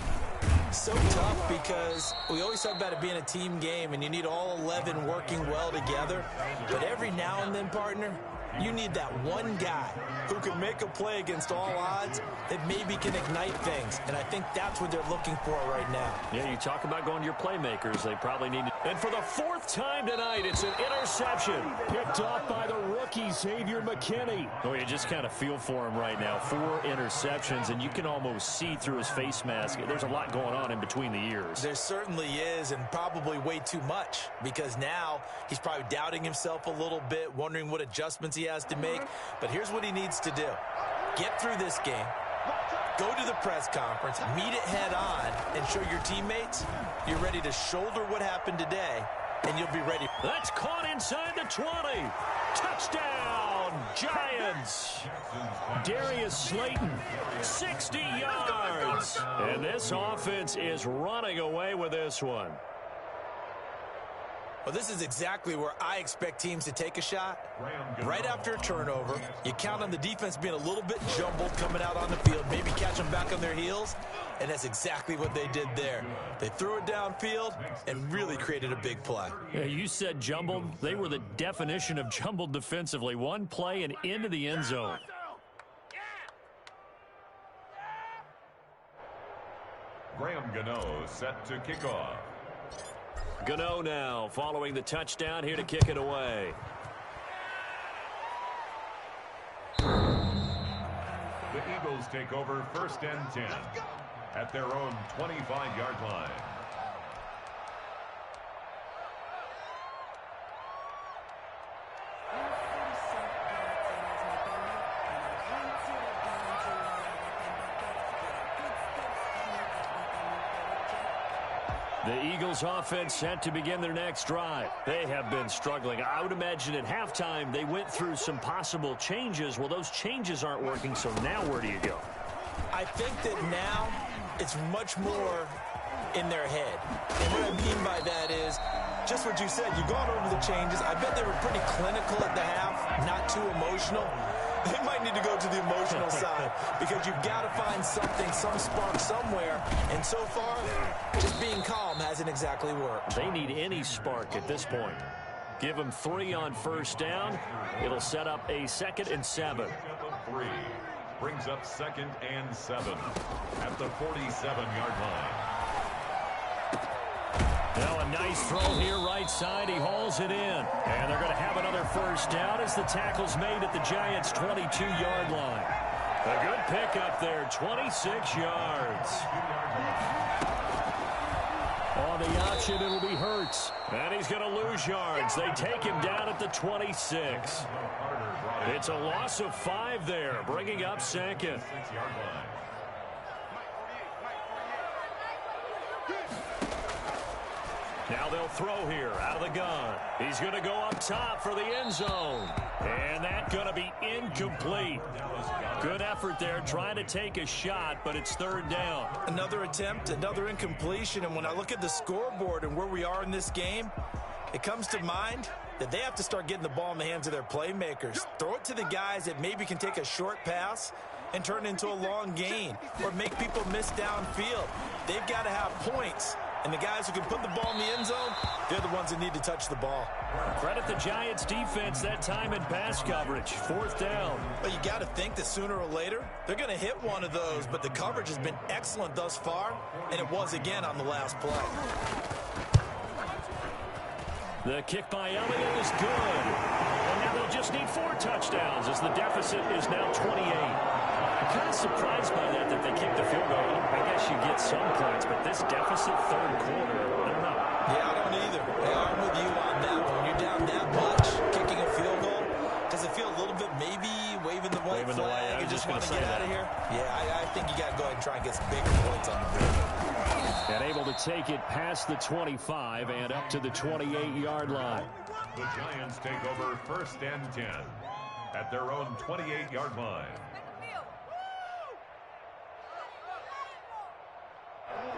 So tough because we always talk about it being a team game, and you need all 11 working well together. But every now and then, partner, you need that one guy who can make a play against all odds that maybe can ignite things. And I think that's what they're looking for right now. Yeah, you talk about going to your playmakers. They probably need to. And for the 4th time tonight, it's an interception. Picked off by the rookie, Xavier McKinney. Oh, you just kind of feel for him right now. 4 interceptions, and you can almost see through his face mask. There's a lot going on in between the ears. There certainly is, and probably way too much, because now he's probably doubting himself a little bit, wondering what adjustments he has to make. But here's what he needs to do. Get through this game, go to the press conference, meet it head on, and show your teammates you're ready to shoulder what happened today, and you'll be ready. That's caught inside the 20. Touchdown, Giants. Darius Slayton, 60 yards. And this offense is running away with this one. Well, this is exactly where I expect teams to take a shot. Right after a turnover, you count on the defense being a little bit jumbled coming out on the field, maybe catch them back on their heels, and that's exactly what they did there. They threw it downfield and really created a big play. Yeah, you said jumbled. They were the definition of jumbled defensively. One play and into the end zone. Graham Gano set to kick off. Gano now following the touchdown here to kick it away. The Eagles take over first and 10 at their own 25-yard line. The Eagles offense set to begin their next drive. They have been struggling. I would imagine at halftime they went through some possible changes. Well, those changes aren't working, so now where do you go? I think that now it's much more in their head. And what I mean by that is just what you said. You've gone over the changes. I bet they were pretty clinical at the half, not too emotional. They might need to go to the emotional side because you've got to find something, some spark somewhere. And so far, just being calm hasn't exactly worked. They need any spark at this point. Give them 3 on first down. It'll set up a 2nd and 7. 3 brings up 2nd and 7 at the 47-yard line. Now a nice throw here right side. He hauls it in. And they're going to have another first down as the tackle's made at the Giants' 22-yard line. A good pickup there, 26 yards. On the option, it'll be Hurts. And he's going to lose yards. They take him down at the 26. It's a loss of 5 there, bringing up 2nd. Now they'll throw here out of the gun. He's going to go up top for the end zone. And that's going to be incomplete. Good effort there trying to take a shot, but it's 3rd down. Another attempt, another incompletion. And when I look at the scoreboard and where we are in this game, it comes to mind that they have to start getting the ball in the hands of their playmakers. Throw it to the guys that maybe can take a short pass and turn it into a long gain or make people miss downfield. They've got to have points. And the guys who can put the ball in the end zone, they're the ones that need to touch the ball. Credit the Giants defense that time in pass coverage. 4th down. But you got to think that sooner or later, they're going to hit one of those. But the coverage has been excellent thus far, and it was again on the last play. The kick by Elliott is good. And now they'll just need 4 touchdowns as the deficit is now 28. I'm kind of surprised by that they kicked the field goal. I guess you get some points, but this deficit 3rd quarter, I don't know. Yeah, I don't either. I'm with you on that. When you're down that much, kicking a field goal, does it feel a little bit maybe waving the white flag and just want to get out of here? Yeah, I think you got to go ahead and try and get some bigger points on the board. And able to take it past the 25 and up to the 28-yard line. The Giants take over 1st and 10 at their own 28-yard line.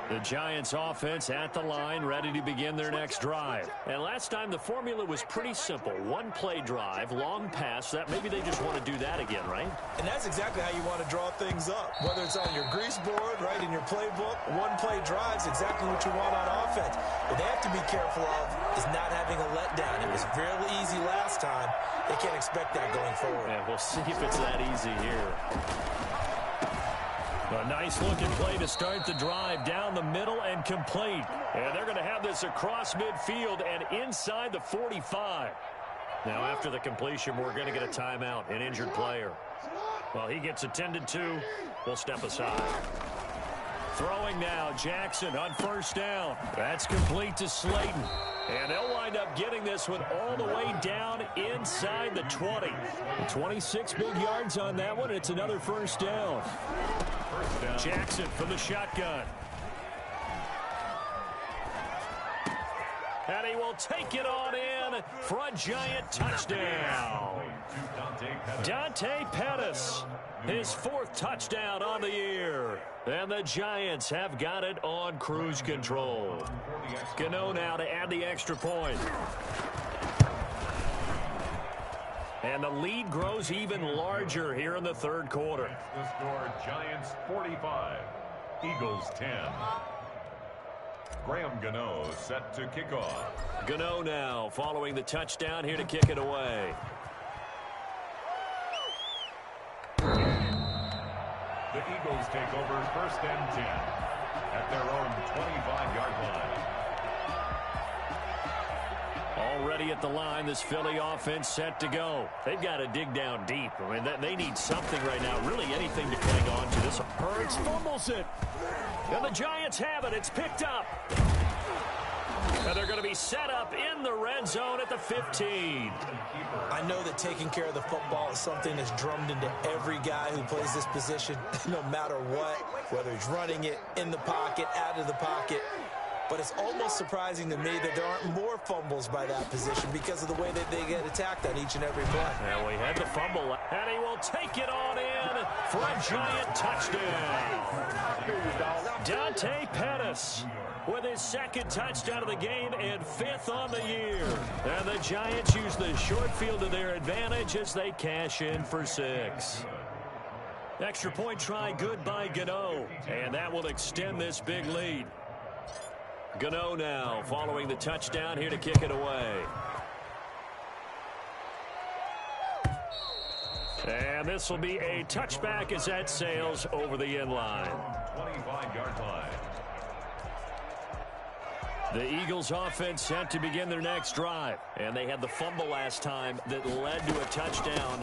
The Giants offense at the line, ready to begin their next drive. And last time the formula was pretty simple. 1-play drive, long pass. That maybe they just want to do that again, right? And that's exactly how you want to draw things up. Whether it's on your grease board, right, in your playbook, 1-play drive's exactly what you want on offense. What they have to be careful of is not having a letdown. It was fairly easy last time. They can't expect that going forward. Yeah, we'll see if it's that easy here. A nice-looking play to start the drive down the middle and complete. And they're going to have this across midfield and inside the 45. Now, after the completion, we're going to get a timeout, an injured player. Well, he gets attended to. We'll step aside. Throwing now, Jackson on 1st down. That's complete to Slayton. And they'll wind up getting this one all the way down inside the 20. 26 big yards on that one. It's another 1st down. Jackson from the shotgun. And he will take it on in for a Giant touchdown. Dante Pettis, his 4th touchdown on the year. And the Giants have got it on cruise control. Gano now to add the extra point. And the lead grows even larger here in the 3rd quarter. The score, Giants 45, Eagles 10. Graham Gano set to kick off. Gano now following the touchdown here to kick it away. The Eagles take over 1st and 10 at their own 25-yard line. Already at the line, this Philly offense set to go. They've got to dig down deep. I mean, they need something right now, really anything to cling on to. This Hurts fumbles it. And the Giants have it. It's picked up. And they're going to be set up in the red zone at the 15. I know that taking care of the football is something that's drummed into every guy who plays this position, no matter what, whether he's running it, in the pocket, out of the pocket. but it's almost surprising to me that there aren't more fumbles by that position because of the way that they get attacked on each and every play. Well, we had the fumble, and he will take it on in for a giant touchdown. Dante Pettis with his second touchdown of the game and 5th on the year. And the Giants use the short field to their advantage as they cash in for 6. Extra point try good by Gano, and that will extend this big lead. Gano now following the touchdown here to kick it away. And this will be a touchback as that sails over the end line. 25-yard line. The Eagles offense set to begin their next drive. And they had the fumble last time that led to a touchdown.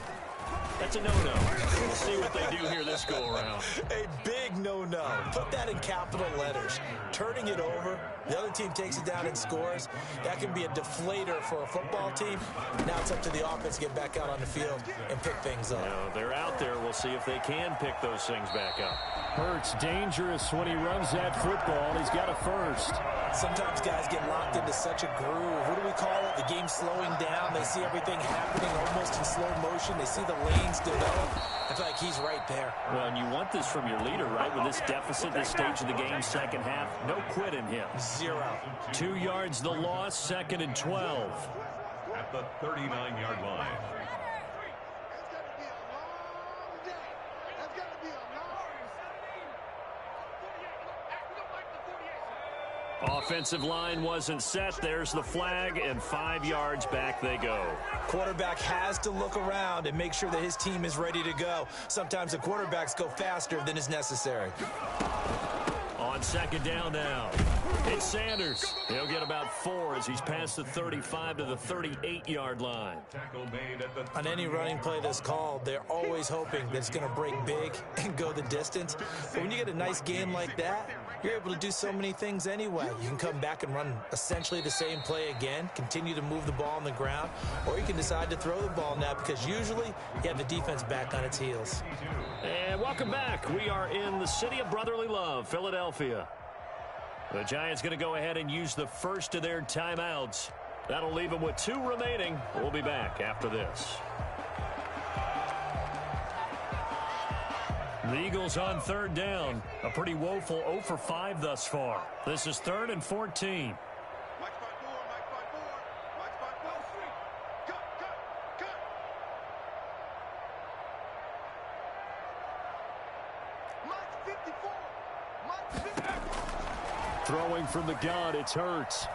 That's a no-no. We'll see what they do here this go-around. A big no-no. Put that in capital letters. Turning it over, the other team takes it down and scores. That can be a deflator for a football team. Now it's up to the offense to get back out on the field and pick things up. They're out there. We'll see if they can pick those things back up. Hurts dangerous when he runs that football. He's got a first. Sometimes guys get locked into such a groove. What do we call it? The game's slowing down. They see everything happening almost in slow motion. They see the lanes develop. I feel like he's right there. Well, and you want this from your leader, right? With this deficit, this stage of the game, second half, no quit in him. 0. 2 yards the loss, 2nd and 12. At the 39-yard line. Offensive line wasn't set. There's the flag, and 5 yards back they go. Quarterback has to look around and make sure that his team is ready to go. Sometimes the quarterbacks go faster than is necessary. On 2nd down now, it's Sanders. He'll get about 4 as he's past the 35 to the 38-yard line. On any running play that's called, they're always hoping that it's going to break big and go the distance. But when you get a nice game like that, you're able to do so many things anyway. You can come back and run essentially the same play again, continue to move the ball on the ground, or you can decide to throw the ball now because usually you have the defense back on its heels. And welcome back. We are in the city of brotherly love, Philadelphia. The Giants going to go ahead and use the first of their timeouts. That'll leave them with 2 remaining. We'll be back after this. The Eagles on 3rd down. A pretty woeful 0 for 5 thus far. This is 3rd and 14. Throwing from the gun, it's Hurts.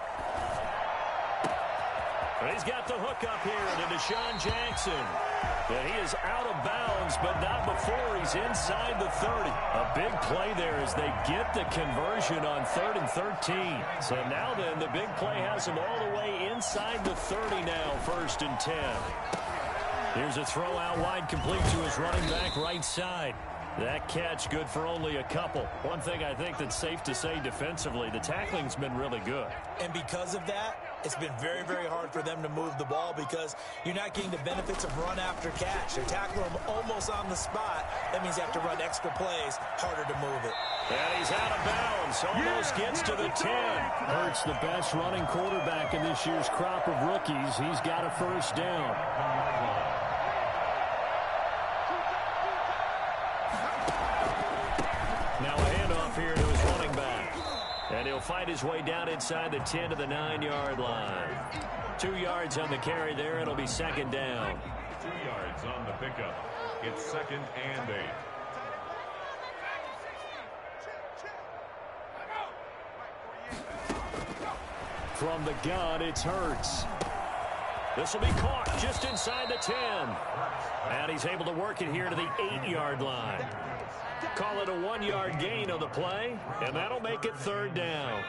He's got the hook up here to Deshaun Jackson. And he is out of bounds, but not before he's inside the 30. A big play there as they get the conversion on 3rd and 13. So now then, the big play has him all the way inside the 30 now, 1st and 10. Here's a throw out wide, complete to his running back right side. That catch good for only a couple. One thing I think that's safe to say defensively, the tackling's been really good. And because of that, it's been very, very hard for them to move the ball because you're not getting the benefits of run after catch. They're tackling them almost on the spot. That means you have to run extra plays, harder to move it. And he's out of bounds. Almost gets to the 10. Hurts the best running quarterback in this year's crop of rookies. He's got a 1st down. Now a handoff here to his running back. And he'll fight his way down inside the 10 to the 9-yard line. 2 yards on the carry there. It'll be 2nd down. 2 yards on the pickup. It's 2nd and 8. From the gun, it's Hurts. This will be caught just inside the 10. And he's able to work it here to the 8-yard line. Call it a 1-yard gain on the play, and that'll make it 3rd down.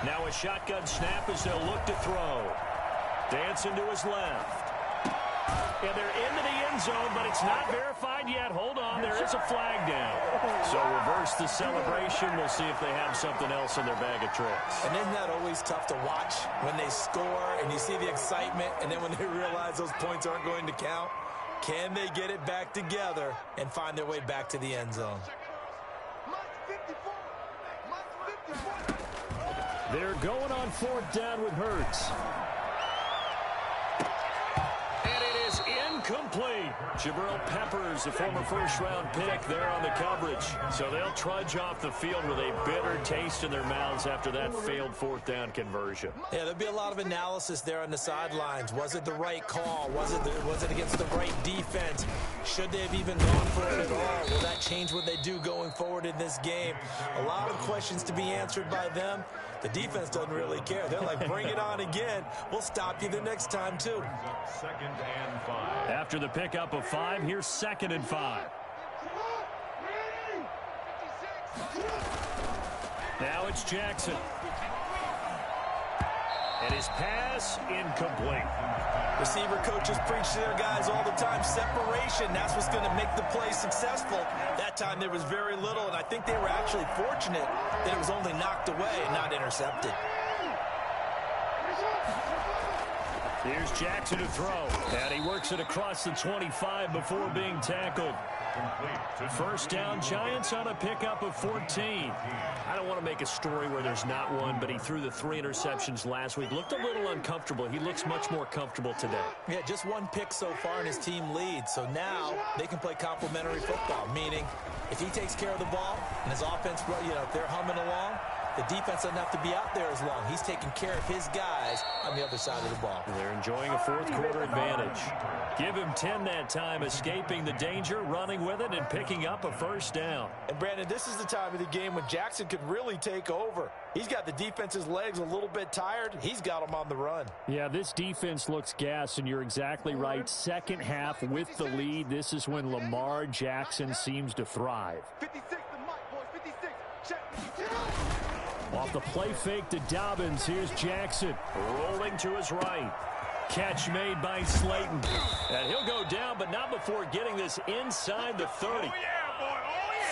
Now a shotgun snap as they'll look to throw. Dancing to his left. And they're into the end zone, but it's not verified yet. Hold on, there is a flag down. So reverse the celebration. We'll see if they have something else in their bag of tricks. And isn't that always tough to watch when they score and you see the excitement, and then when they realize those points aren't going to count? Can they get it back together and find their way back to the end zone? They're going on 4th down with Hurts. And it is incomplete. Jabril Peppers, the former first-round pick, there on the coverage. So they'll trudge off the field with a bitter taste in their mouths after that failed 4th down conversion. Yeah, there'll be a lot of analysis there on the sidelines. Was it the right call? Was it against the right defense? Should they have even gone for it at all? Will that change what they do going forward in this game? A lot of questions to be answered by them. The defense doesn't really care. They're like, bring it on again. We'll stop you the next time, too. 2nd and 5. After the pickup of 5, here's 2nd and 5. Now it's Jackson. And his pass incomplete. Receiver coaches preach to their guys all the time. Separation, that's what's going to make the play successful. That time there was very little, and I think they were actually fortunate that it was only knocked away and not intercepted. Here's Jackson to throw. And he works it across the 25 before being tackled. First down, Giants on a pickup of 14. I don't want to make a story where there's not one, but he threw the 3 interceptions last week. Looked a little uncomfortable. He looks much more comfortable today. Yeah, just 1 pick so far and his team leads. So now they can play complementary football, meaning if he takes care of the ball and his offense, if they're humming along, the defense doesn't have to be out there as long. He's taking care of his guys on the other side of the ball. They're enjoying a 4th quarter advantage. Give him 10 that time, escaping the danger, running with it, and picking up a first down. And, Brandon, this is the time of the game when Jackson could really take over. He's got the defense's legs a little bit tired. He's got them on the run. Yeah, this defense looks gassed, and you're exactly right. Second half with the lead, this is when Lamar Jackson seems to thrive. 56, the mic, boys, 56. Check. Off the play fake to Dobbins. Here's Jackson. Rolling to his right. Catch made by Slayton. And he'll go down, but not before getting this inside the 30.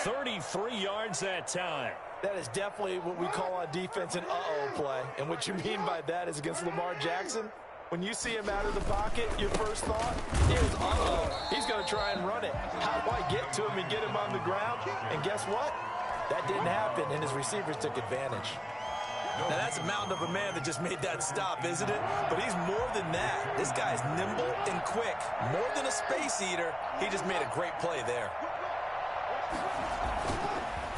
33 yards that time. That is definitely what we call on defense an uh-oh play. And what you mean by that is against Lamar Jackson, when you see him out of the pocket, your first thought is, uh-oh, he's going to try and run it. How do I get to him and get him on the ground? And guess what? That didn't happen, and his receivers took advantage. Now, that's a mountain of a man that just made that stop, isn't it? But he's more than that. This guy's nimble and quick. More than a space eater, he just made a great play there.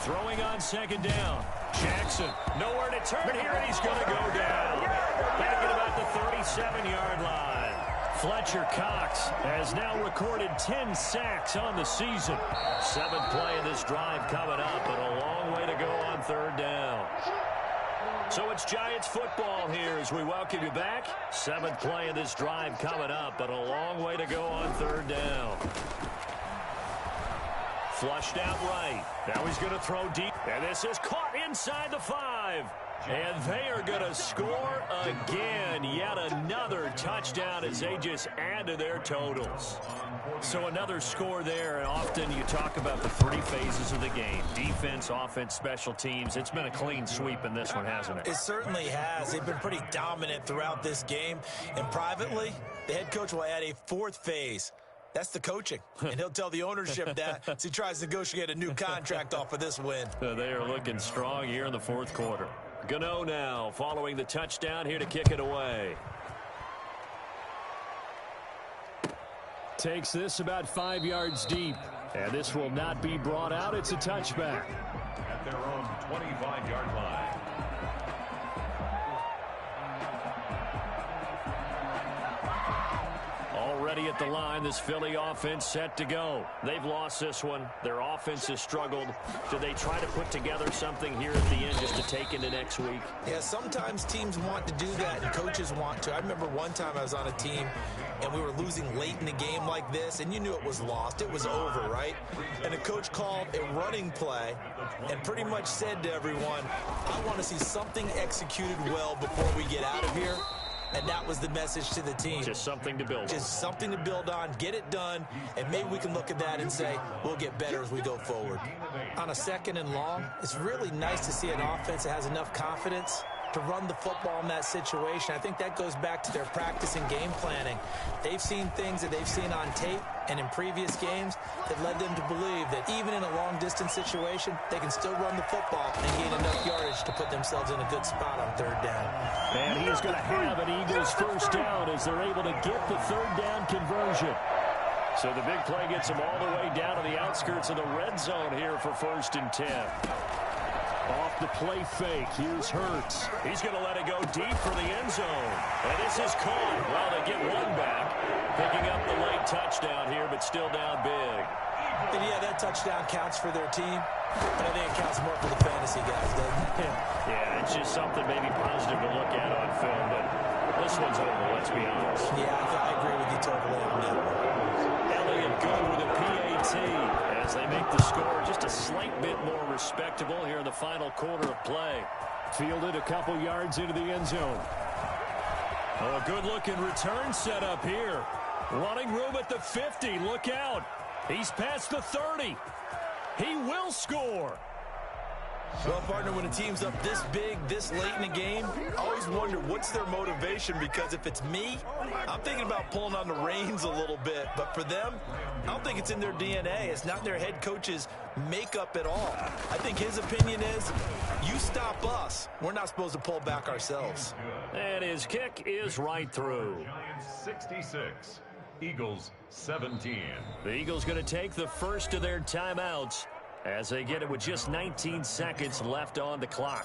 Throwing on 2nd down. Jackson, nowhere to turn here, and he's going to go down. Back at about the 37-yard line. Fletcher Cox has now recorded 10 sacks on the season. 7th play of this drive coming up, but a long way to go on 3rd down. So it's Giants football here as we welcome you back. 7th play of this drive coming up, but a long way to go on 3rd down. Flushed out right. Now he's going to throw deep. And this is caught inside the 5. And they are going to score again. Yet another touchdown as they just add to their totals. So another score there. And often you talk about the 3 phases of the game. Defense, offense, special teams. It's been a clean sweep in this one, hasn't it? It certainly has. They've been pretty dominant throughout this game. And privately, the head coach will add a 4th phase. That's the coaching. And he'll tell the ownership that as he tries to negotiate a new contract off of this win. They are looking strong here in the 4th quarter. Gano now following the touchdown here to kick it away. Takes this about 5 yards deep. And this will not be brought out. It's a touchback. At their own 25-yard line. Already at the line, this Philly offense set to go. They've lost this one. Their offense has struggled. Do they try to put together something here at the end just to take into next week? Yeah, sometimes teams want to do that and coaches want to. I remember one time I was on a team and we were losing late in the game like this, and you knew it was lost. It was over, right? And the coach called a running play and pretty much said to everyone, I want to see something executed well before we get out of here. and that was the message to the team. Just something to build on. Just something to build on, get it done, and maybe we can look at that and say, we'll get better as we go forward. On a 2nd and long, it's really nice to see an offense that has enough confidence to run the football in that situation. I think that goes back to their practice and game planning. They've seen things that they've seen on tape and in previous games that led them to believe that even in a long-distance situation, they can still run the football and gain enough yardage to put themselves in a good spot on 3rd down. And he's going to have an Eagles 1st down as they're able to get the 3rd down conversion. So the big play gets them all the way down to the outskirts of the red zone here for 1st and 10. Off the play fake, here's Hurts. He's going to let it go deep for the end zone. And this is caught. Well, they get one back. Picking up the late touchdown here, but still down big. And yeah, that touchdown counts for their team, but I think it counts more for the fantasy guys, doesn't it? Yeah, it's just something maybe positive to look at on film, but this one's over, let's be honest. Yeah, I agree with you totally on that one. Elliott good with a PAT as they make the score just a slight bit more respectable here in the final quarter of play. Fielded a couple yards into the end zone. Oh, a good-looking return set up here. Running room at the 50. Look out. He's past the 30. He will score. Well, partner, when a team's up this big, this late in the game, I always wonder what's their motivation, because if it's me, I'm thinking about pulling on the reins a little bit. But for them, I don't think it's in their DNA. It's not their head coach's makeup at all. I think his opinion is, you stop us, we're not supposed to pull back ourselves. And his kick is right through. Giants 66, Eagles 17. The Eagles going to take the first of their timeouts as they get it with just 19 seconds left on the clock.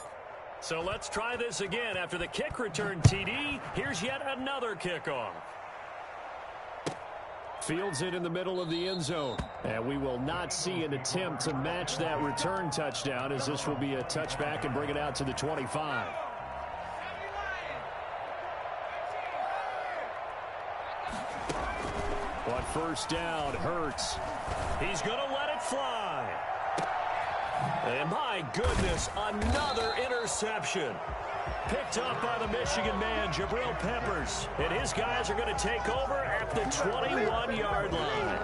So let's try this again. After the kick return TD, here's yet another kickoff. Fields it in the middle of the end zone. And we will not see an attempt to match that return touchdown, as this will be a touchback and bring it out to the 25. On 1st down, Hurts. He's going to let it fly. And my goodness, another interception. Picked up by the Michigan man, Jabril Peppers. And his guys are going to take over at the 21-yard line.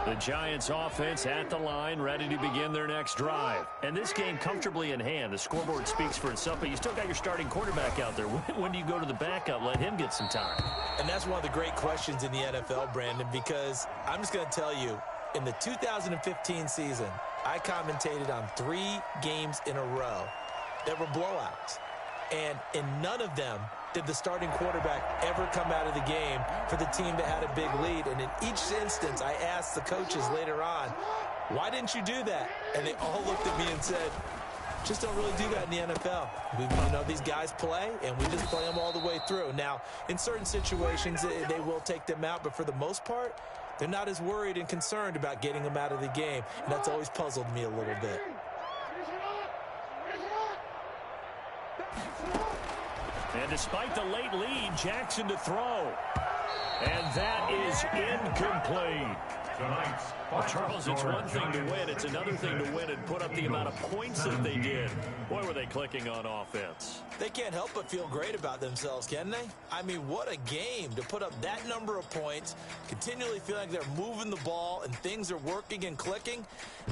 The Giants offense at the line, ready to begin their next drive. And this game comfortably in hand. The scoreboard speaks for itself, but you still got your starting quarterback out there. When do you go to the backup? Let him get some time. And that's one of the great questions in the NFL, Brandon, because I'm just going to tell you, in the 2015 season, I commentated on 3 games in a row that were blowouts. And in none of them did the starting quarterback ever come out of the game for the team that had a big lead. And in each instance, I asked the coaches later on, why didn't you do that? And they all looked at me and said, just don't really do that in the NFL. These guys play, and we just play them all the way through. Now, in certain situations, they will take them out, but for the most part, they're not as worried and concerned about getting them out of the game, and that's always puzzled me a little bit. And despite the late lead, Jackson to throw. And that is incomplete. Well, Charles, it's one thing to win. It's another thing to win and put up the amount of points that they did. Boy, were they clicking on offense. They can't help but feel great about themselves, can they? I mean, what a game to put up that number of points, continually feel like they're moving the ball and things are working and clicking.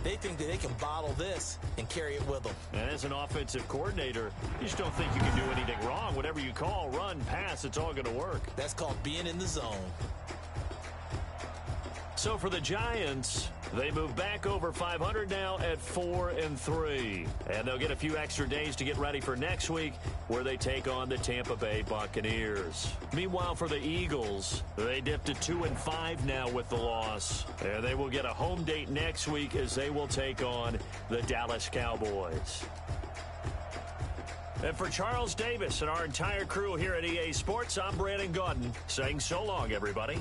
They think that they can bottle this and carry it with them. And as an offensive coordinator, you just don't think you can do anything wrong. Whatever you call, run, pass, it's all going to work. That's called being in the zone. So for the Giants, they move back over 500 now at 4-3. And they'll get a few extra days to get ready for next week, where they take on the Tampa Bay Buccaneers. Meanwhile, for the Eagles, they dipped to 2-5 now with the loss. And they will get a home date next week as they will take on the Dallas Cowboys. And for Charles Davis and our entire crew here at EA Sports, I'm Brandon Gaudin saying so long, everybody.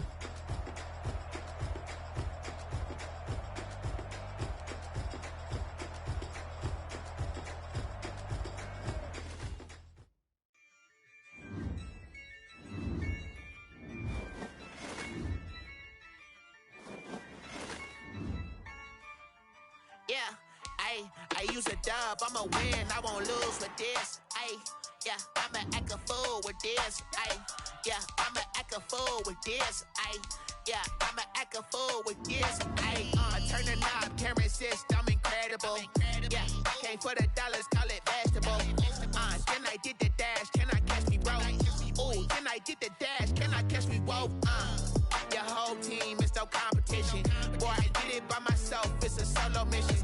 I use a dub, I'ma win, I won't lose with this. Ay, yeah, I'ma act a fool with this, ayy. Yeah, I'ma act a fool with this, ayy. Yeah, I'ma act a fool with this, ayy. Turn the knob, camera assist, I'm incredible. Yeah, came for the dollars, call it vegetable. Then I did the dash, can I catch me, bro? Ooh, then I did the dash, can I catch me, whoa? Your whole team is no competition. Boy, I did it by myself, it's a solo mission.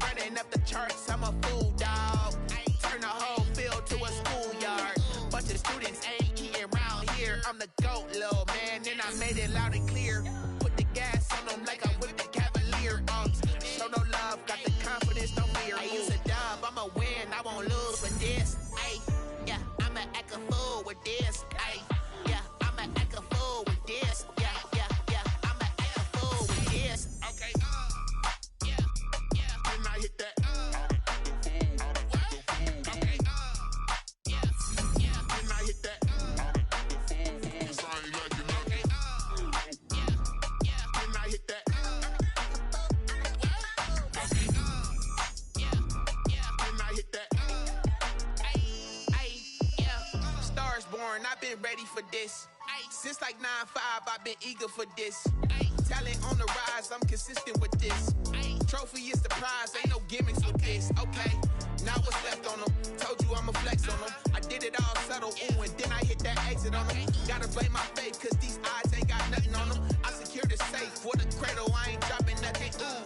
Running up the charts, I'm a fool, dog. Turn the whole field to a schoolyard. Bunch of students ain't eating round here. I'm the GOAT, little man, and I made it loud and clear. Put the gas on them like I whipped the Cavalier. Show no love, got the confidence, no fear. I use a dub, I'ma win, I won't lose with this. Ay, yeah, I'ma act a fool with this. Ay, yeah, I'ma act a fool with this. Yeah, yeah, yeah, I'ma act a fool with this. Okay, yeah, yeah, then I hit that. Okay, yeah, yeah, then I hit that. Cause I ain't like it, okay, yeah, yeah, then I hit that. Okay, yeah, yeah, then I hit that. Ay, yeah, stars born, I've been ready for this. Since like 9-5, I've been eager for this. Talent on the rise, I'm consistent with this. Trophy is the prize, ain't no gimmicks with this. Okay, now what's left on them? Told you I'ma flex on them. I did it all subtle, ooh, and then I hit that exit on them. Gotta blame my faith, cause these odds ain't got nothing on them. I secured the safe for the cradle, I ain't dropping nothing, ooh.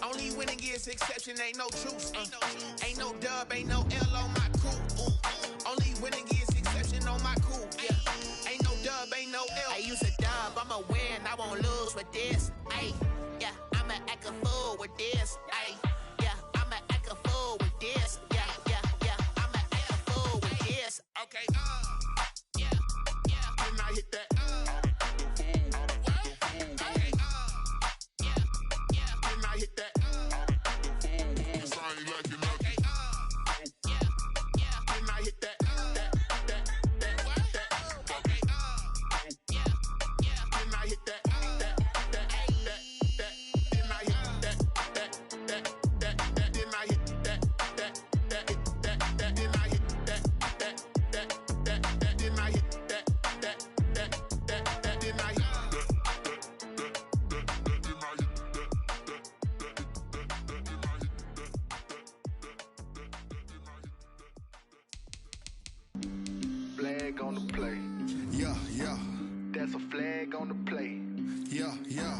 Only winning is exception, ain't no truce. Ain't no dub, ain't no L on my crew. Ooh. Only winning is exception on my crew. Yeah. Ain't no dub, ain't no L. I use a dub, I'ma win, I won't lose with this. Ay, yeah, I'ma act a fool with this. Ay, yeah, I'ma act a fool with this. Yeah, yeah, yeah, I'ma act a fool with this. Okay, yeah, yeah, then I hit that. Okay, yeah, yeah, then I hit that. Cause I ain't like it, okay, yeah, yeah, then I hit that. Okay, yeah, yeah, then I hit that. Then I hit that. Then I hit that. Then I hit that. Then I hit that. Then I hit Flag on the play. Yeah, yeah. That's a flag on the play. Yeah, yeah.